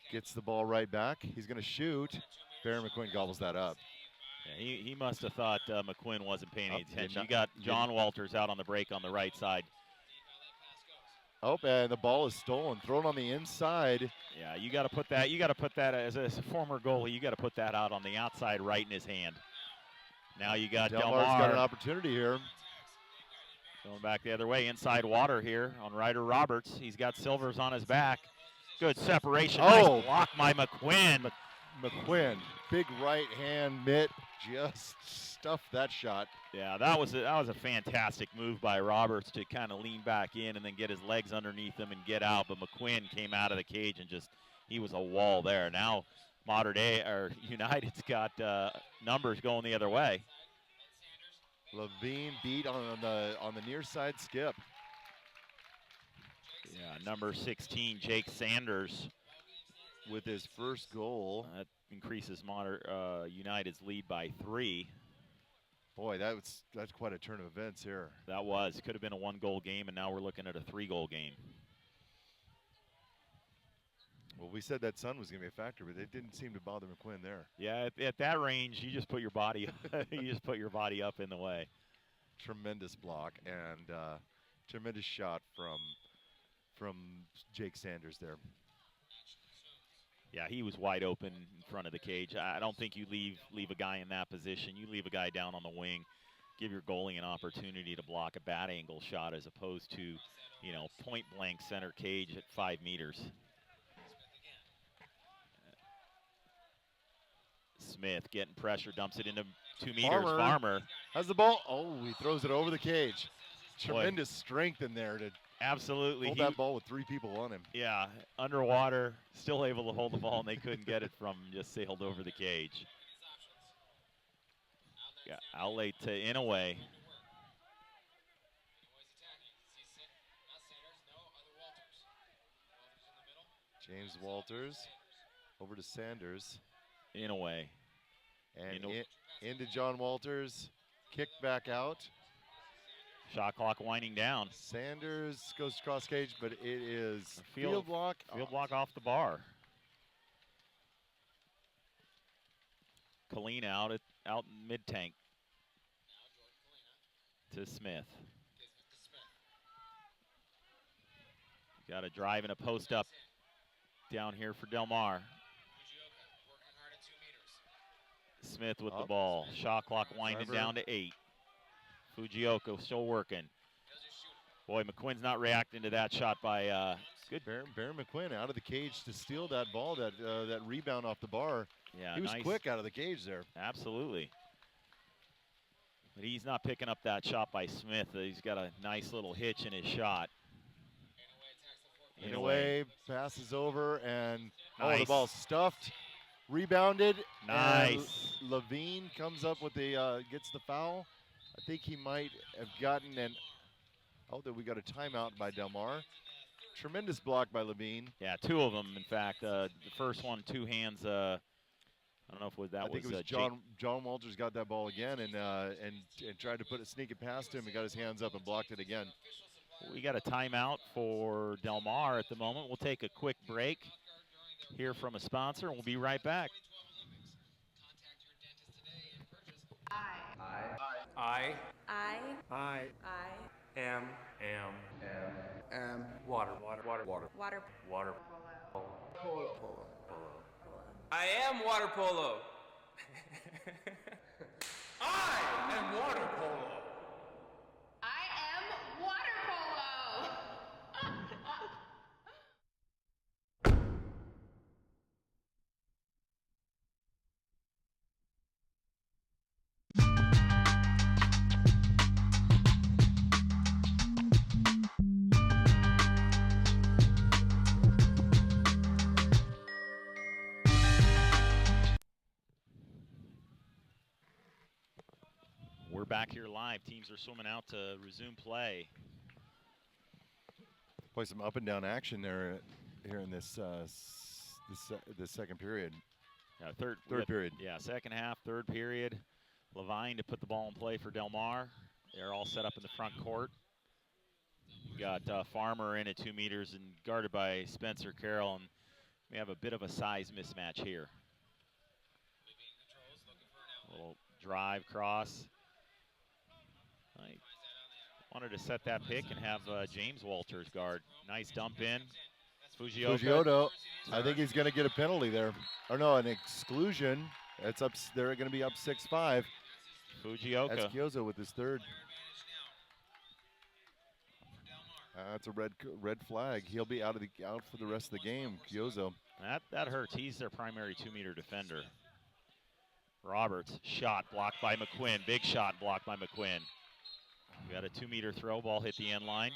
Gets the ball right back. He's going to shoot. Baron McQuinn gobbles that up. Yeah, he must have thought McQuinn wasn't paying any attention. You got John Walters out on the break on the right side. Oh, and the ball is stolen, thrown on the inside. Yeah, you got to put that. You got to put that as a former goalie. You got to put that out on the outside, right in his hand. Now you got Del Mar's got an opportunity here. Going back the other way, inside water here on Ryder Roberts. He's got Silvers on his back. Good separation. Oh, nice block by McQuinn. McQuinn, big right hand mitt, just stuffed that shot. Yeah, that was a fantastic move by Roberts to kind of lean back in and then get his legs underneath him and get out. But McQuinn came out of the cage and he was a wall there. Now United's got numbers going the other way. Levine beat on the near side skip. Yeah, number 16, Jake Sanders, with his first goal. That increases United's lead by 3. Boy, that's quite a turn of events here. That could have been a 1-goal game, and now we're looking at a 3-goal game. Well, we said that sun was going to be a factor, but it didn't seem to bother McQuinn there. Yeah, at that range, you just put your body, up in the way. Tremendous block and tremendous shot from Jake Sanders there. Yeah, he was wide open in front of the cage. I don't think you leave a guy in that position. You leave a guy down on the wing, give your goalie an opportunity to block a bad angle shot as opposed to, point blank center cage at 5 meters. Smith getting pressure, dumps it into 2 meters. Farmer has the ball. Oh, he throws it over the cage. Tremendous strength in there to absolutely hold that ball with 3 people on him. Yeah, underwater, still able to hold the ball, and they couldn't get it from him, just sailed over the cage. Yeah, outlet to Inouye. James Walters over to Sanders. Inouye. And into John Walters. Kick back out. Shot clock winding down. Sanders goes cross cage, but it is field block. Field block off the bar. Kalina out mid tank to Smith. Got a drive and a post up down here for Del Mar. Smith with the ball. Shot clock winding down to 8. Fujioka still working. Boy, McQuinn's not reacting to that shot by good. Baron McQuinn out of the cage to steal that ball, that rebound off the bar. Yeah, he was quick out of the cage there. Absolutely. But he's not picking up that shot by Smith. He's got a nice little hitch in his shot. Inouye passes over and the ball's stuffed. Rebounded. Nice. And Levine comes up with gets the foul. I think he might have gotten that we got a timeout by Del Mar. Tremendous block by Levine. Yeah, 2 of them, in fact. The first one, 2 hands. I don't know if I think it was John Walters got that ball again and tried to sneak it past him and got his hands up and blocked it again. We got a timeout for Del Mar at the moment. We'll take a quick break, hear from a sponsor, and we'll be right back. I am water polo. I am water polo. I am water polo. I am water polo. We're back here live. Teams are swimming out to resume play. Boy, some up and down action there here in this this second period. Yeah, third period. Yeah, second half, third period. Levine to put the ball in play for Del Mar. They're all set up in the front court. We got Farmer in at 2 meters and guarded by Spencer Carroll, and we have a bit of a size mismatch here. A little drive cross. I wanted to set that pick and have James Walters guard. Nice dump in. Fujioka. I think he's going to get a penalty there. Or no, an exclusion. It's up. They're going to be up 6-5. Fujioka. That's Gyozo with his third. That's a red flag. He'll be out for the rest of the game. Gyozo. That hurts. He's their primary 2-meter defender. Roberts, shot blocked by McQuinn. Big shot blocked by McQuinn. We got a 2-meter throw, ball hit the end line.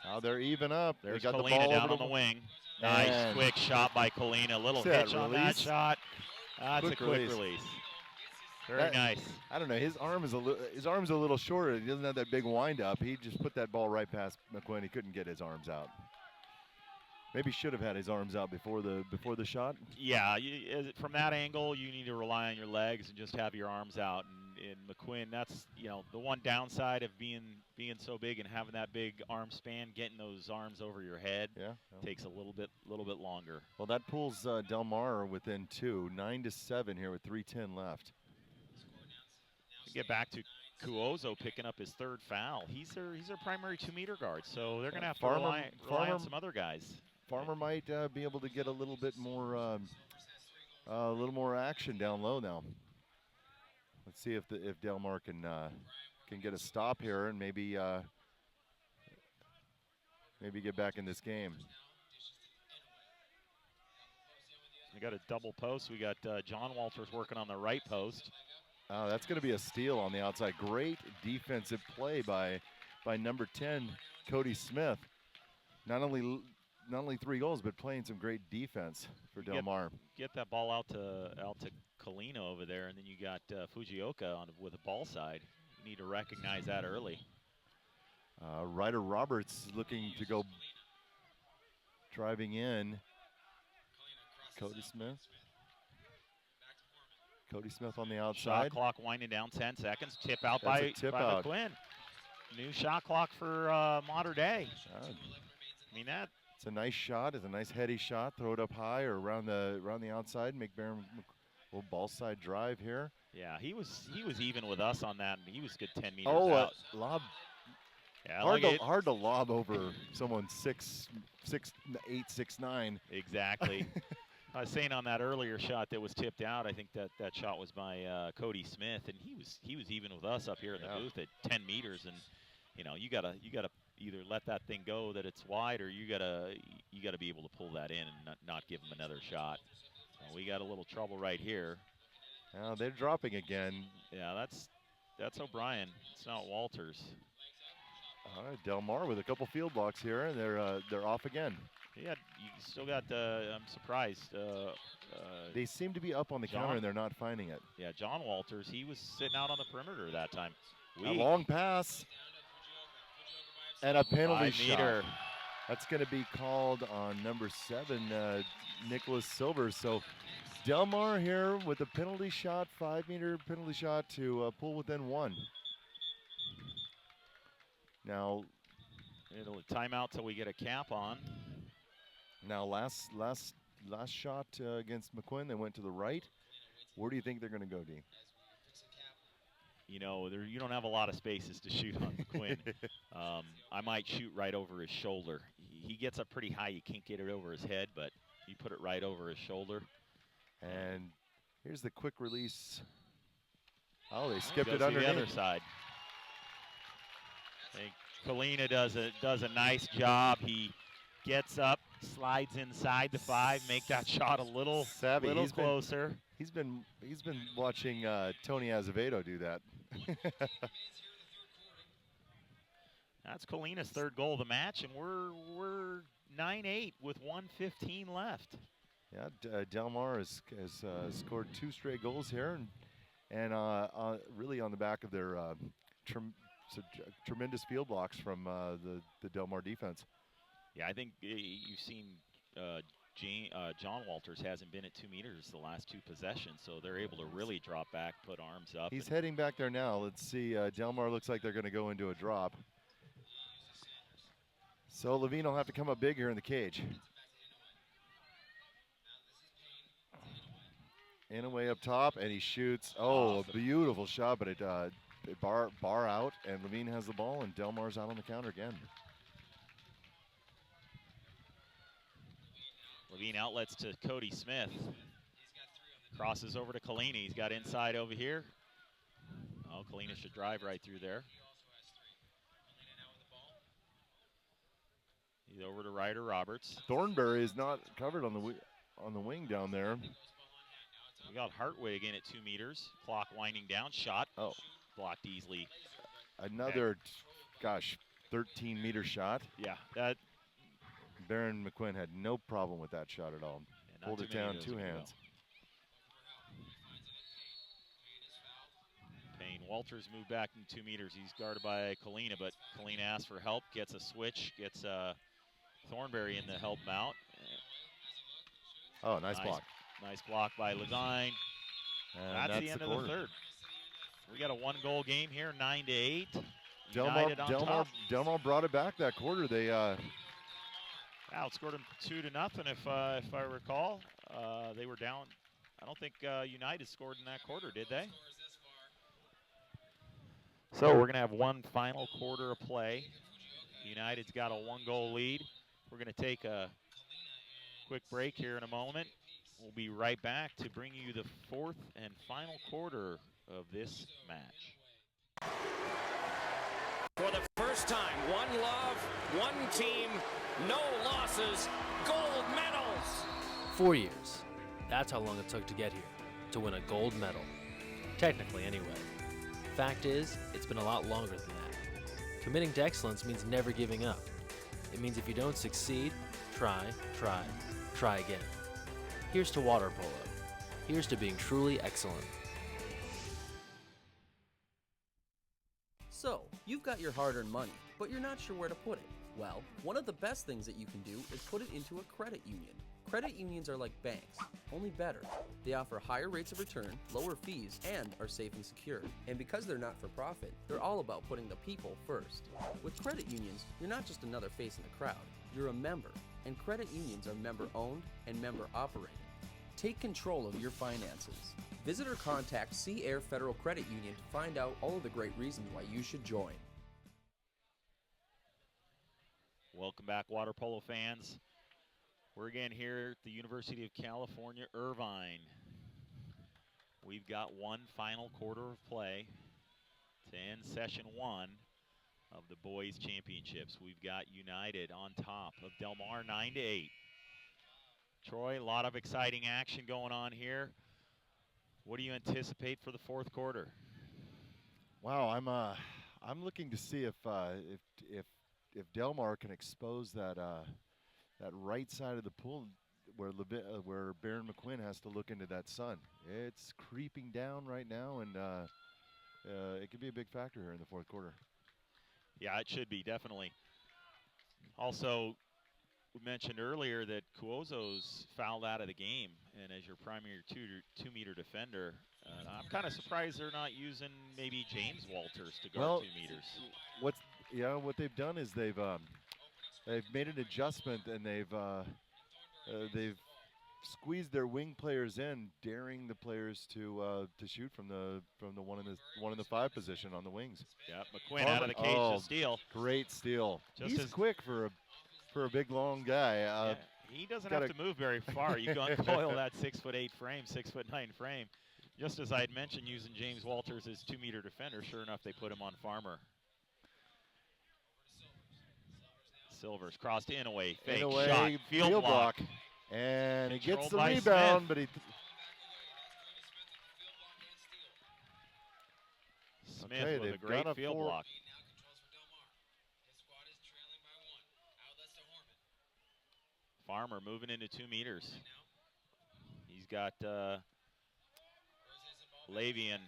Now they're even up. There's they got Kalina the ball down over on the wing. Nice and quick shot by Kalina. Little hitch on that shot. That's a quick release. Very nice. I don't know. His arm's a little shorter. He doesn't have that big wind up. He just put that ball right past McQuinn. He couldn't get his arms out. Maybe should have had his arms out before the shot. Yeah, from that angle, you need to rely on your legs and just have your arms out. And McQuinn, that's the one downside of being so big and having that big arm span. Getting those arms over your head takes a little bit longer. Well, that pulls Del Mar within 2, 9-7 here with 3:10 left. Get back to Cuozo picking up his 3rd foul. He's their primary 2-meter guard, so they're going to have to rely on some other guys. Farmer might be able to get a little bit more action down low now. Let's see if Del Mar can get a stop here and maybe get back in this game. We got a double post. We got John Walters working on the right post. That's going to be a steal on the outside. Great defensive play by number 10, Cody Smith. Not only 3 goals, but playing some great defense for Del Mar. Get that ball out to Kalina over there, and then you got Fujioka with a ball side. You need to recognize that early. Ryder Roberts looking to go driving in. Cody Smith on the outside. Shot clock winding down 10 seconds. Tip out by McQuinn. New shot clock for Mater Dei. I mean, it's a nice shot. It's a nice heady shot. Throw it up high or around the outside. Make Barron a little ball side drive here. Yeah, he was even with us on that, and he was good 10 meters out. Lob. Yeah, hard to lob over someone 6'8", 6'9". Exactly. I was saying on that earlier shot that was tipped out, I think that shot was by Cody Smith, and he was even with us up here in the booth at 10 meters, and you gotta either let that thing go that it's wide, or you gotta be able to pull that in and not give him another shot. We got a little trouble right here. Now they're dropping again. Yeah, that's O'Brien. It's not Walters. All right, Del Mar with a couple field blocks here, and they're off again. Yeah, you still got. I'm surprised. They seem to be up on the counter, and they're not finding it. Yeah, John Walters. He was sitting out on the perimeter that time. A long pass and a penalty shot. That's going to be called on number 7, Nicholas Silvers. So Del Mar here with a penalty shot, 5-meter penalty shot to pull within 1. Now, it'll timeout till we get a cap on. Now, last shot against McQuinn, they went to the right. Where do you think they're going to go, Dean? You don't have a lot of spaces to shoot on McQuinn. I might shoot right over his shoulder. He gets up pretty high. You can't get it over his head, but you put it right over his shoulder. And here's the quick release. Oh, they skipped it underneath. The other side. I think Kalina does a nice job. He gets up, slides inside the 5, make that shot a little closer. He's been watching Tony Azevedo do that. That's Kalina's 3rd goal of the match, and we're 9-8 with 1:15 left. Yeah, Del Mar has scored 2 straight goals here, and really on the back of their tremendous field blocks from the Del Mar defense. Yeah, I think you've seen John Walters hasn't been at 2 meters the last 2 possessions, so they're able to really drop back, put arms up. He's heading back there now. Let's see. Del Mar looks like they're going to go into a drop. So Levine will have to come up big here in the cage. In away up top, and he shoots. Oh, awesome. A beautiful shot, but it bar out, and Levine has the ball, and Del Mar's out on the counter again. Levine outlets to Cody Smith. Crosses over to Kalina. He's got inside over here. Oh, Kalina should drive right through there. He's over to Ryder Roberts. Thornberry is not covered on the wing down there. We got Hartwig in at 2 meters. Clock winding down. Shot. Oh, Blocked easily. another, gosh, 13-meter shot. Yeah, that. Baron McQuinn had no problem with that shot at all. Yeah, Pulled not it too many down of those 2 in a row. hands. Payne Walters moved back in 2 meters. He's guarded by Kalina, but Kalina asks for help, gets a switch, gets Thornberry in to help him out. Oh, nice block. Nice block by Levine. And That's the end of the third. We got a 1-goal game here, 9-8. Delmar, United on top. Delmar brought it back that quarter. They outscored them 2-0 if I recall. They were down. I don't think United scored in that quarter, did they? So we're going to have one final quarter of play. United's got a 1-goal lead. We're going to take a quick break here in a moment. We'll be right back to bring you the 4th and final quarter of this match. For the first time, one love, one team, no losses, gold medals. 4 years. That's how long it took to get here, to win a gold medal. Technically, anyway. Fact is, it's been a lot longer than that. Committing to excellence means never giving up. It means if you don't succeed, try again. Here's to water polo. Here's to being truly excellent. So, you've got your hard-earned money, but you're not sure where to put it. Well, one of the best things that you can do is put it into a credit union. Credit unions are like banks, only better. They offer higher rates of return, lower fees, and are safe and secure. And because they're not for profit, they're all about putting the people first. With credit unions, you're not just another face in the crowd, you're a member. And credit unions are member-owned and member-operated. Take control of your finances. Visit or contact Sea Air Federal Credit Union to find out all of the great reasons why you should join. Welcome back, water polo fans. We're again here at the University of California, Irvine. We've got one final quarter of play to end session 1 of the boys' championships. We've got United on top of Del Mar 9-8. Troy, a lot of exciting action going on here. What do you anticipate for the 4th quarter? Wow, I'm looking to see if Del Mar can expose that that right side of the pool where Baron McQuinn has to look into that sun. It's creeping down right now, and it could be a big factor here in the 4th quarter. Yeah, it should be, definitely. Also, we mentioned earlier that Cuozo's fouled out of the game, and as your primary 2-meter defender, I'm kind of surprised they're not using maybe James Walters to guard 2 meters. What they've done is they've made an adjustment, and they've squeezed their wing players in, daring the players to shoot from the one in the 5 position on the wings. Yeah, McQuinn out of the cage to steal. Great steal. Just He's quick for a big long guy. Yeah, he doesn't have to move very far. You can uncoil that 6'8" frame, 6'9" frame. Just as I had mentioned, using James Walters as 2-meter defender, sure enough, they put him on Farmer. Silvers crossed in away, fake shot, field block. And he gets the Controlled by rebound, Smith. but he Smith Okay, with a they've great got a field 4. block. Farmer moving into 2 meters. He's got Lavian.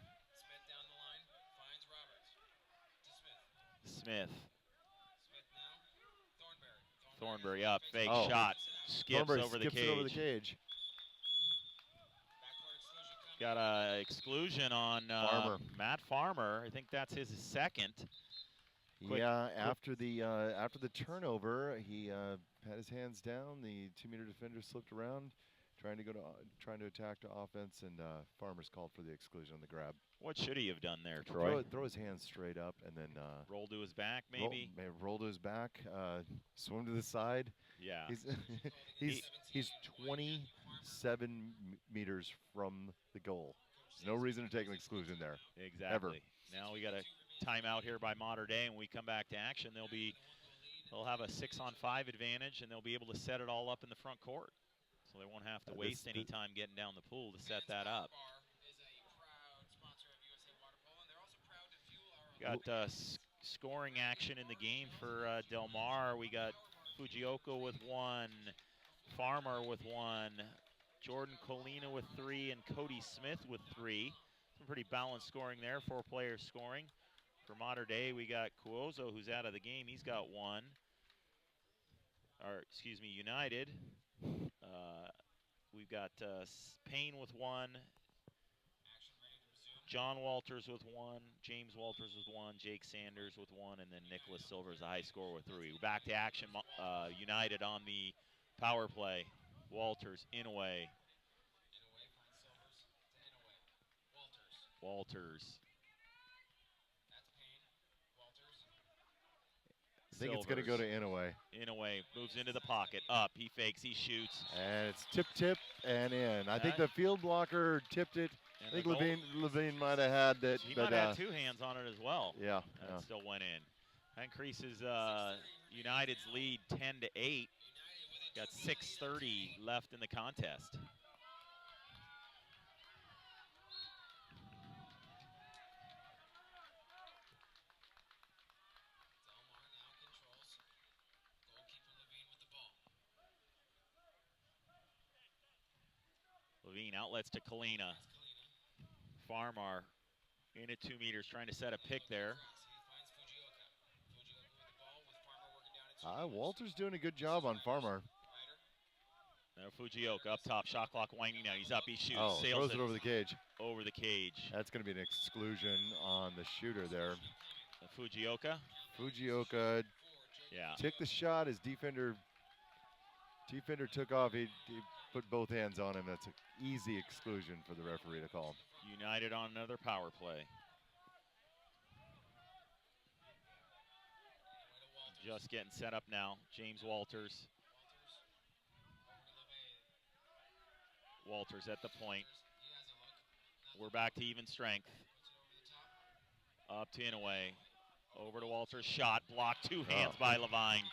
Smith. Thornberry up, fake shot, skips Thornberry over the skips cage. it over the cage. Got a exclusion on Matt Farmer. I think that's his 2nd. Yeah, after the turnover, he had his hands down. The 2-meter defender slipped around, trying to attack the offense, and Farmer's called for the exclusion on the grab. What should he have done there, Troy? Throw his hands straight up, and then roll to his back, maybe. Roll to his back, swim to the side. Yeah. He's 27 meters from the goal. There's no reason to take an exclusion there. Exactly. Ever. Now we got a timeout here by Mater Dei, and when we come back to action, there'll be they'll have a 6-on-5 advantage, and they'll be able to set it all up in the front court. So they won't have to waste any time getting down the pool to set that up. Got scoring action in the game for Del Mar. We got Fujioka with 1, Farmer with 1, Jordan Colina with 3, and Cody Smith with 3. Some pretty balanced scoring there, 4 players scoring. For Mater Dei, we got Cuozo, who's out of the game. He's got 1. Or, excuse me, United. We've got Payne with 1. John Walters with 1, James Walters with 1, Jake Sanders with 1, and then Nicholas Silvers, the high scorer, with 3. Back to action, United on the power play. Walters, Inouye. Walters. I think it's going to go to Inouye. Inouye moves into the pocket, up, he fakes, he shoots. And it's tip, and in. I think the field blocker tipped it. I think Levine might have had that. He might have had 2 hands on it as well. Yeah. That still went in. That increases United's lead 10-8. Got 6:30 left in the contest. Levine outlets to Colina. Farmar in at 2 meters, trying to set a pick there. Walter's doing a good job on Farmar. Now Fujioka up top, shot clock winding down. He's up, he shoots, Oh, sails throws it over the cage. Over the cage. That's going to be an exclusion on the shooter there. Fujioka. Fujioka took the shot. His defender took off. He put both hands on him. That's an easy exclusion for the referee to call. United on another power play. Just getting set up now. James Walters. Walters at the point. We're back to even strength. Up to Inouye. Over to Walters. Shot blocked. 2 hands by Levine.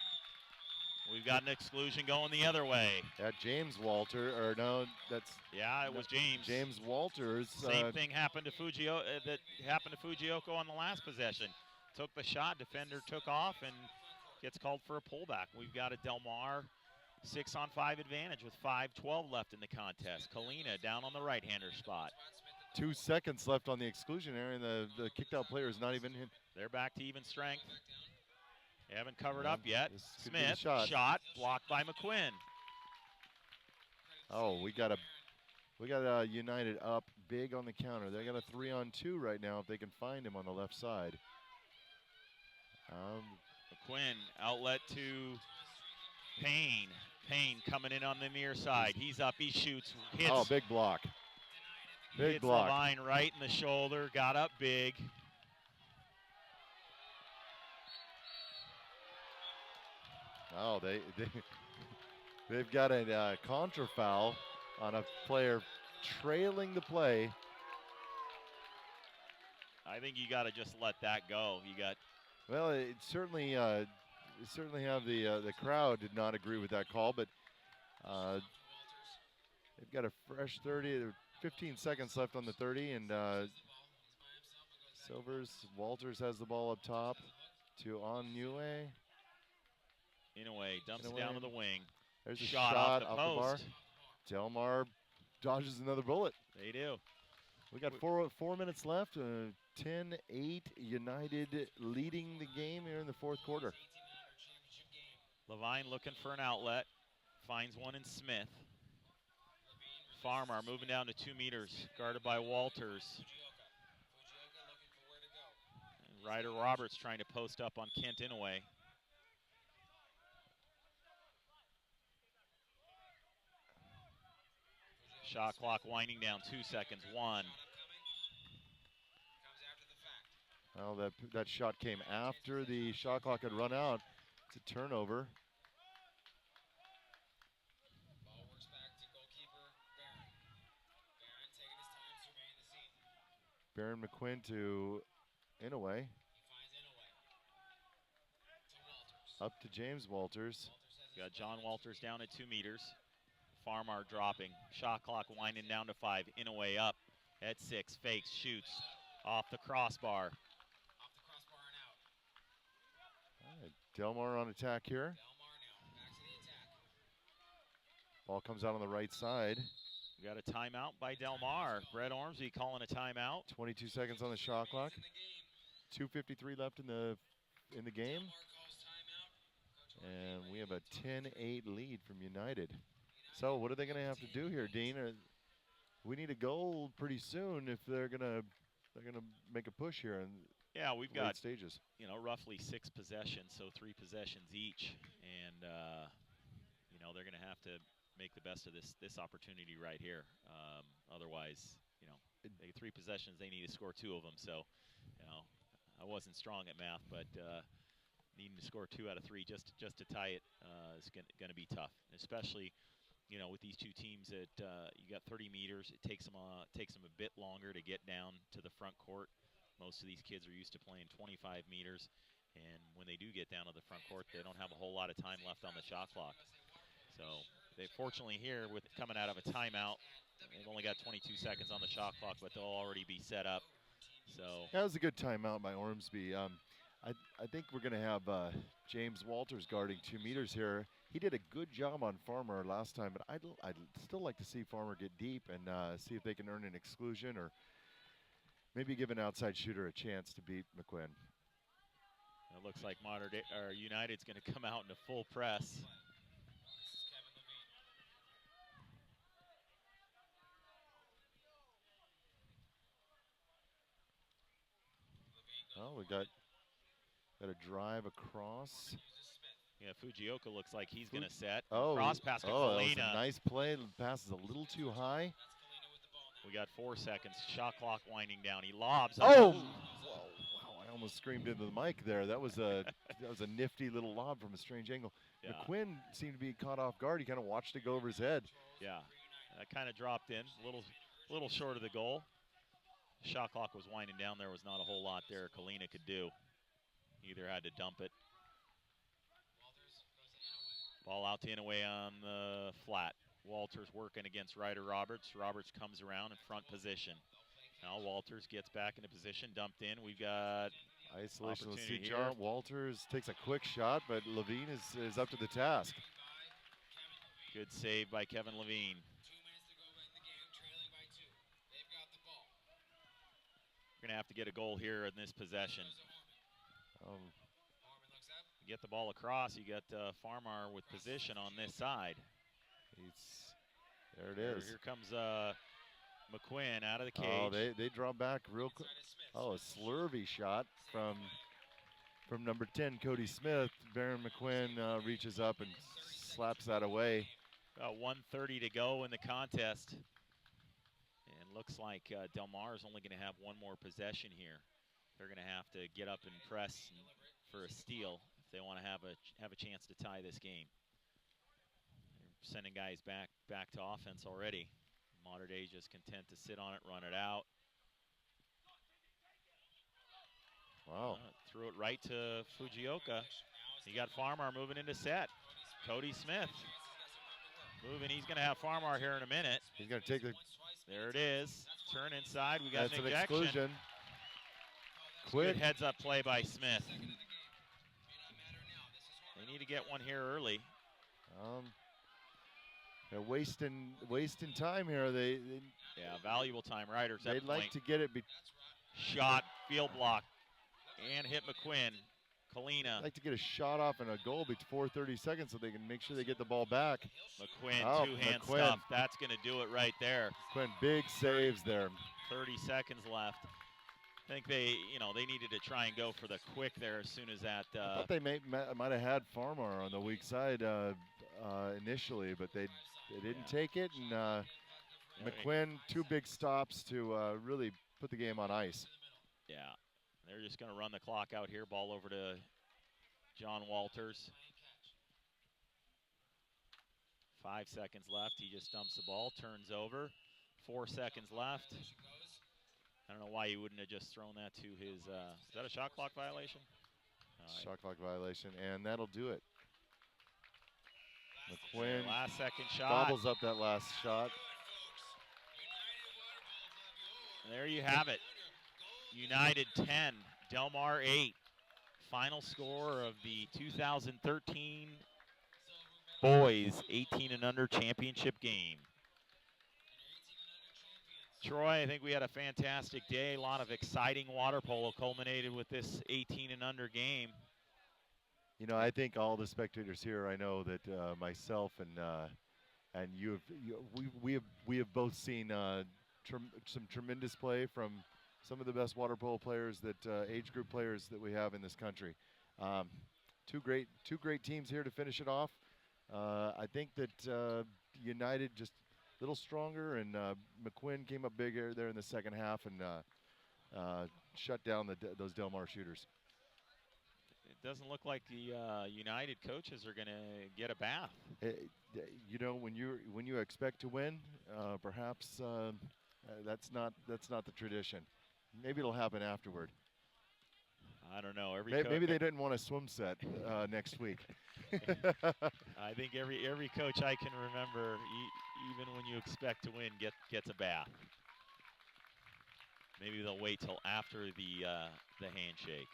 We've got an exclusion going the other way. That James Walter, or no, that's it was James. James Walters. Same thing happened to Fujioka. That happened to Fujioka on the last possession. Took the shot, defender took off, and gets called for a pullback. We've got a Del Mar 6-on-5 advantage with 5:12 left in the contest. Colina down on the right-hander spot. 2 seconds left on the exclusion area, and the kicked-out player is not even hit. They're back to even strength. They haven't covered up yet. Smith, shot blocked by McQuinn. Oh, we got United up big on the counter. They got a 3-on-2 right now if they can find him on the left side. McQuinn outlet to Payne. Payne coming in on the near side. He's up, he shoots, hits. Oh, big block. Big block. Levine right in the shoulder, got up big. Oh, they've got a contra foul on a player trailing the play. I think you got to just let that go. Well, it certainly have the crowd did not agree with that call, but they've got a fresh 30. 15 seconds left on the 30, and Walters has the ball up top to Inouye. Inouye dumps it down to the wing. There's a shot shot off the bar. post. Del Mar dodges another bullet. They do. We got 4 minutes left. 10-8 United leading the game here in the fourth quarter. Levine looking for an outlet. Finds one in Smith. Farmar moving down to 2 meters, guarded by Walters. And Ryder Roberts trying to post up on Kent Inouye. Shot clock winding down, 2 seconds, 1. Well, that shot came after the shot clock had run out. It's a turnover. Ball works back to goalkeeper Barron. Barron taking his time, surveying the scene. Baron McQuinn to Inouye. He finds Inouye. To Walters. Up to James Walters. Got John Walters down at 2 meters. Farmar dropping. Shot clock winding down to 5. In a way up at 6. Fakes, shoots off the crossbar. All right, Delmar on attack here. Ball comes out on the right side. We got a timeout by Delmar. Brett Ormsby calling a timeout. 22 seconds on the shot clock. 2:53 left in the game. And we have a 10-8 lead from United. So what are they going to have to do here, Dean? We need a goal pretty soon if they're gonna make a push here in yeah, we've late got stages. Roughly 6 possessions, so 3 possessions each, and they're going to have to make the best of this opportunity right here. Otherwise, they get 3 possessions, they need to score 2 of them. So, I wasn't strong at math, but needing to score 2 out of 3 just to tie it is going to be tough, especially with these 2 teams that you got 30 meters. It takes them a bit longer to get down to the front court. Most of these kids are used to playing 25 meters, and when they do get down to the front court, they don't have a whole lot of time left on the shot clock. So they fortunately here, with coming out of a timeout, they've only got 22 seconds on the shot clock, but they'll already be set up. So that was a good timeout by Ormsby. I think we're going to have James Walters guarding 2 meters here. He did a good job on Farmer last time, but I'd still like to see Farmer get deep and see if they can earn an exclusion or maybe give an outside shooter a chance to beat McQuinn. It looks like United's going to come out in a full press. Oh, we got a drive across. Yeah, Fujioka looks like he's going to set. Oh, cross pass to that was Kalina. a nice play. The pass is a little too high. We got 4 seconds. Shot clock winding down. He lobs. Oh! Whoa, wow! I almost screamed into the mic there. That was a nifty little lob from a strange angle. Yeah. McQuinn seemed to be caught off guard. He kind of watched it go over his head. Yeah, that kind of dropped in. A little short of the goal. Shot clock was winding down. There was not a whole lot there Kalina could do. Either had to dump it. Ball out to Inouye on the flat. Walters working against Ryder Roberts. Roberts comes around in front position. Now Walters gets back into position, dumped in. We've got isolation. Let's see, opportunity John here. Walters takes a quick shot, but Levine is up to the task. Good save by Kevin Levine. We're going to have to get a goal here in this possession. Get the ball across. You got Farmar with position on this side. There it is. Here comes McQuinn out of the cage. Oh, they draw back real quick. Oh, a slurvy shot from number 10, Cody Smith. Baron McQuinn reaches up and slaps that away. About 1:30 to go in the contest. And looks like Del Mar is only going to have 1 more possession here. They're going to have to get up and press for a steal if they want to have a chance to tie this game. They're sending guys back to offense already. Mater Dei just content to sit on it, run it out. Wow. Threw it right to Fujioka. You got Farmar moving into set. Cody Smith moving. He's going to have Farmar here in a minute. He's going to take the... There it is. Turn inside. We got That's an an ejection. exclusion. Good heads-up play by Smith. They need to get one here early. They're wasting time here. Yeah, valuable time. Riders at They'd the like point. to get it. Shot, field block, and hit McQuinn. Kalina. Like to get a shot off and a goal before 30 seconds so they can make sure they get the ball back. McQuinn, two-hand stuff. That's going to do it right there. McQuinn, big saves there. 30 seconds left. I think they needed to try and go for the quick there as soon as that. I thought they might have had Farmar on the weak side initially, but they didn't take it. And McQuinn, 2 big stops to really put the game on ice. Yeah. They're just going to run the clock out here. Ball over to John Walters. 5 seconds left. He just dumps the ball, turns over. 4 seconds left. I don't know why he wouldn't have just thrown that to his. Is that a shot clock violation? Shot clock violation, and that'll do it. McQuinn Last second shot. gobbles up that last shot. There you have it. United 10, Del Mar 8. Final score of the 2013 boys 18 and under championship game. Troy, I think we had a fantastic day. A lot of exciting water polo culminated with this 18 and under game. You know, I think all the spectators here, I know that myself and we have both seen some tremendous play from some of the best water polo players, age group players that we have in this country. Two great teams here to finish it off. I think that United just a little stronger, and McQuinn came up bigger there in the second half and shut down those Del Mar shooters. It doesn't look like the United coaches are going to get a bath. You know, when you expect to win, perhaps that's not the tradition. Maybe it'll happen afterward. I don't know. Maybe they didn't want a swim set next week. I think every coach I can remember, even when you expect to win, gets a bath. Maybe they'll wait till after the handshake.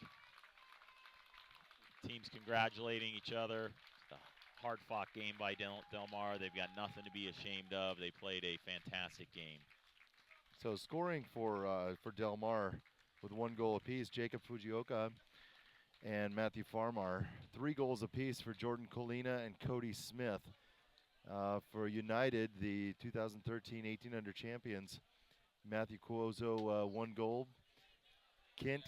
Teams congratulating each other. A hard-fought game by Del Mar. They've got nothing to be ashamed of. They played a fantastic game. So scoring for Del Mar with 1 goal apiece, Jacob Fujioka and Matthew Farmar. 3 goals apiece for Jordan Colina and Cody Smith. For United, the 2013 18 under champions, Matthew Cuozo 1 goal. Kent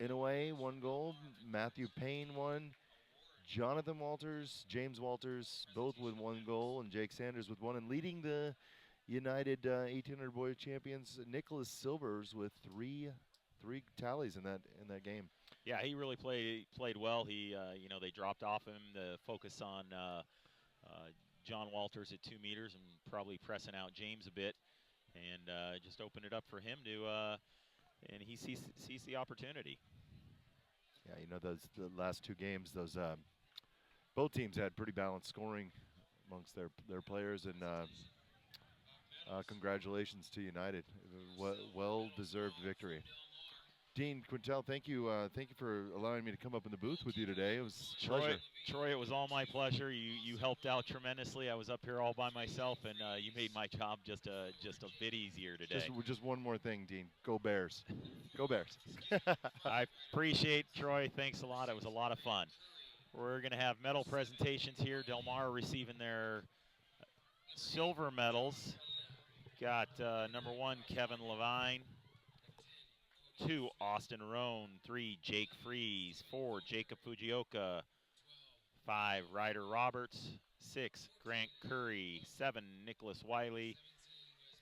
Inouye 1 goal. Matthew Payne 1. Jonathan Walters, James Walters, both with 1 goal, and Jake Sanders with 1. And leading the United 1800 boy champions, Nicholas Silvers with three tallies in that game. Yeah, he really played well. He they dropped off him to focus on John Walters at 2 meters and probably pressing out James a bit, and just opened it up for him to and he sees the opportunity. Yeah, you know, the last 2 games, both teams had pretty balanced scoring amongst their players, and congratulations to United. Well-deserved victory. Dean Quintel, thank you for allowing me to come up in the booth with you today. It was a pleasure. Troy, it was all my pleasure. You helped out tremendously. I was up here all by myself, and you made my job just a bit easier today. Just one more thing, Dean. Go Bears. Go Bears. I appreciate Troy. Thanks a lot. It was a lot of fun. We're going to have medal presentations here. Del Mar receiving their silver medals. Got number 1, Kevin Levine. 2, Austin Roan. 3, Jake Fries. 4, Jacob Fujioka. 5, Ryder Roberts. 6, Grant Curry. 7, Nicholas Wiley.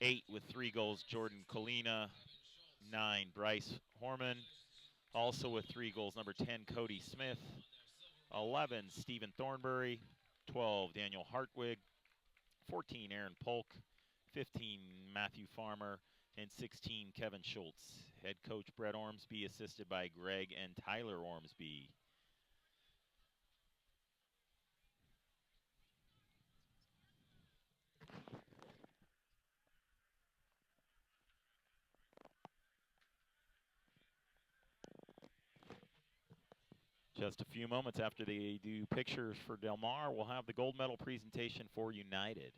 8, with 3 goals, Jordan Colina. 9, Bryce Horman. Also with 3 goals, number 10, Cody Smith. 11, Stephen Thornbury. 12, Daniel Hartwig. 14, Aaron Polk. 15, Matthew Farmer. And 16, Kevin Schultz. Head coach Brett Ormsby, assisted by Greg and Tyler Ormsby. Just a few moments after they do pictures for Del Mar, we'll have the gold medal presentation for United.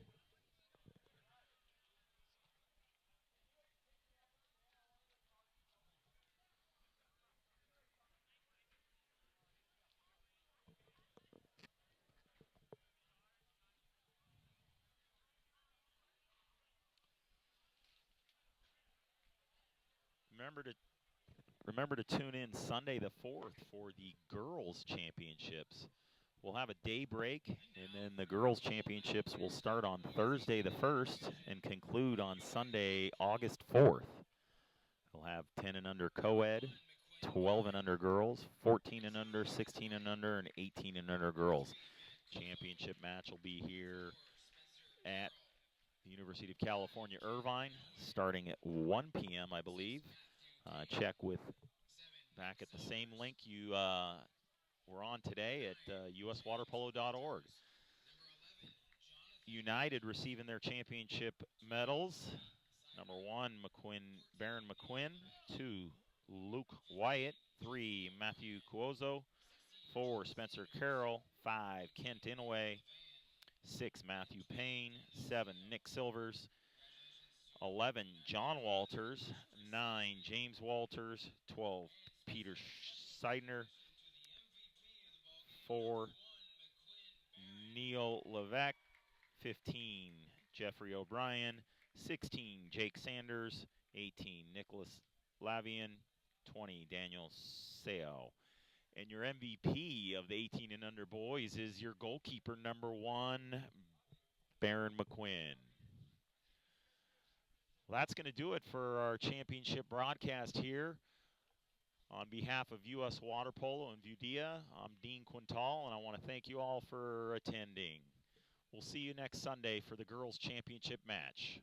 Remember to tune in Sunday the 4th for the girls' championships. We'll have a day break, and then the girls' championships will start on Thursday the 1st and conclude on Sunday, August 4th. We'll have 10 and under co-ed, 12 and under girls, 14 and under, 16 and under, and 18 and under girls. Championship match will be here at the University of California, Irvine, starting at 1 p.m., I believe. Check back at the same link you we're on today at uswaterpolo.org. United receiving their championship medals. Number 1, Baron McQuinn. 2, Luke Wyatt. 3, Matthew Cuozzo. 4, Spencer Carroll. 5, Kent Inouye. 6, Matthew Payne. 7, Nick Silvers. 11, John Walters. 9, James Walters. 12, Peter Seidner. 4, Neil Levesque. 15, Jeffrey O'Brien. 16, Jake Sanders. 18, Nicholas Lavian. 20, Daniel Seo. And your MVP of the 18 and under boys is your goalkeeper, number 1, Baron McQuinn. Well, that's going to do it for our championship broadcast here. On behalf of U.S. Water Polo and Vudia, I'm Dean Quintal, and I want to thank you all for attending. We'll see you next Sunday for the girls' championship match.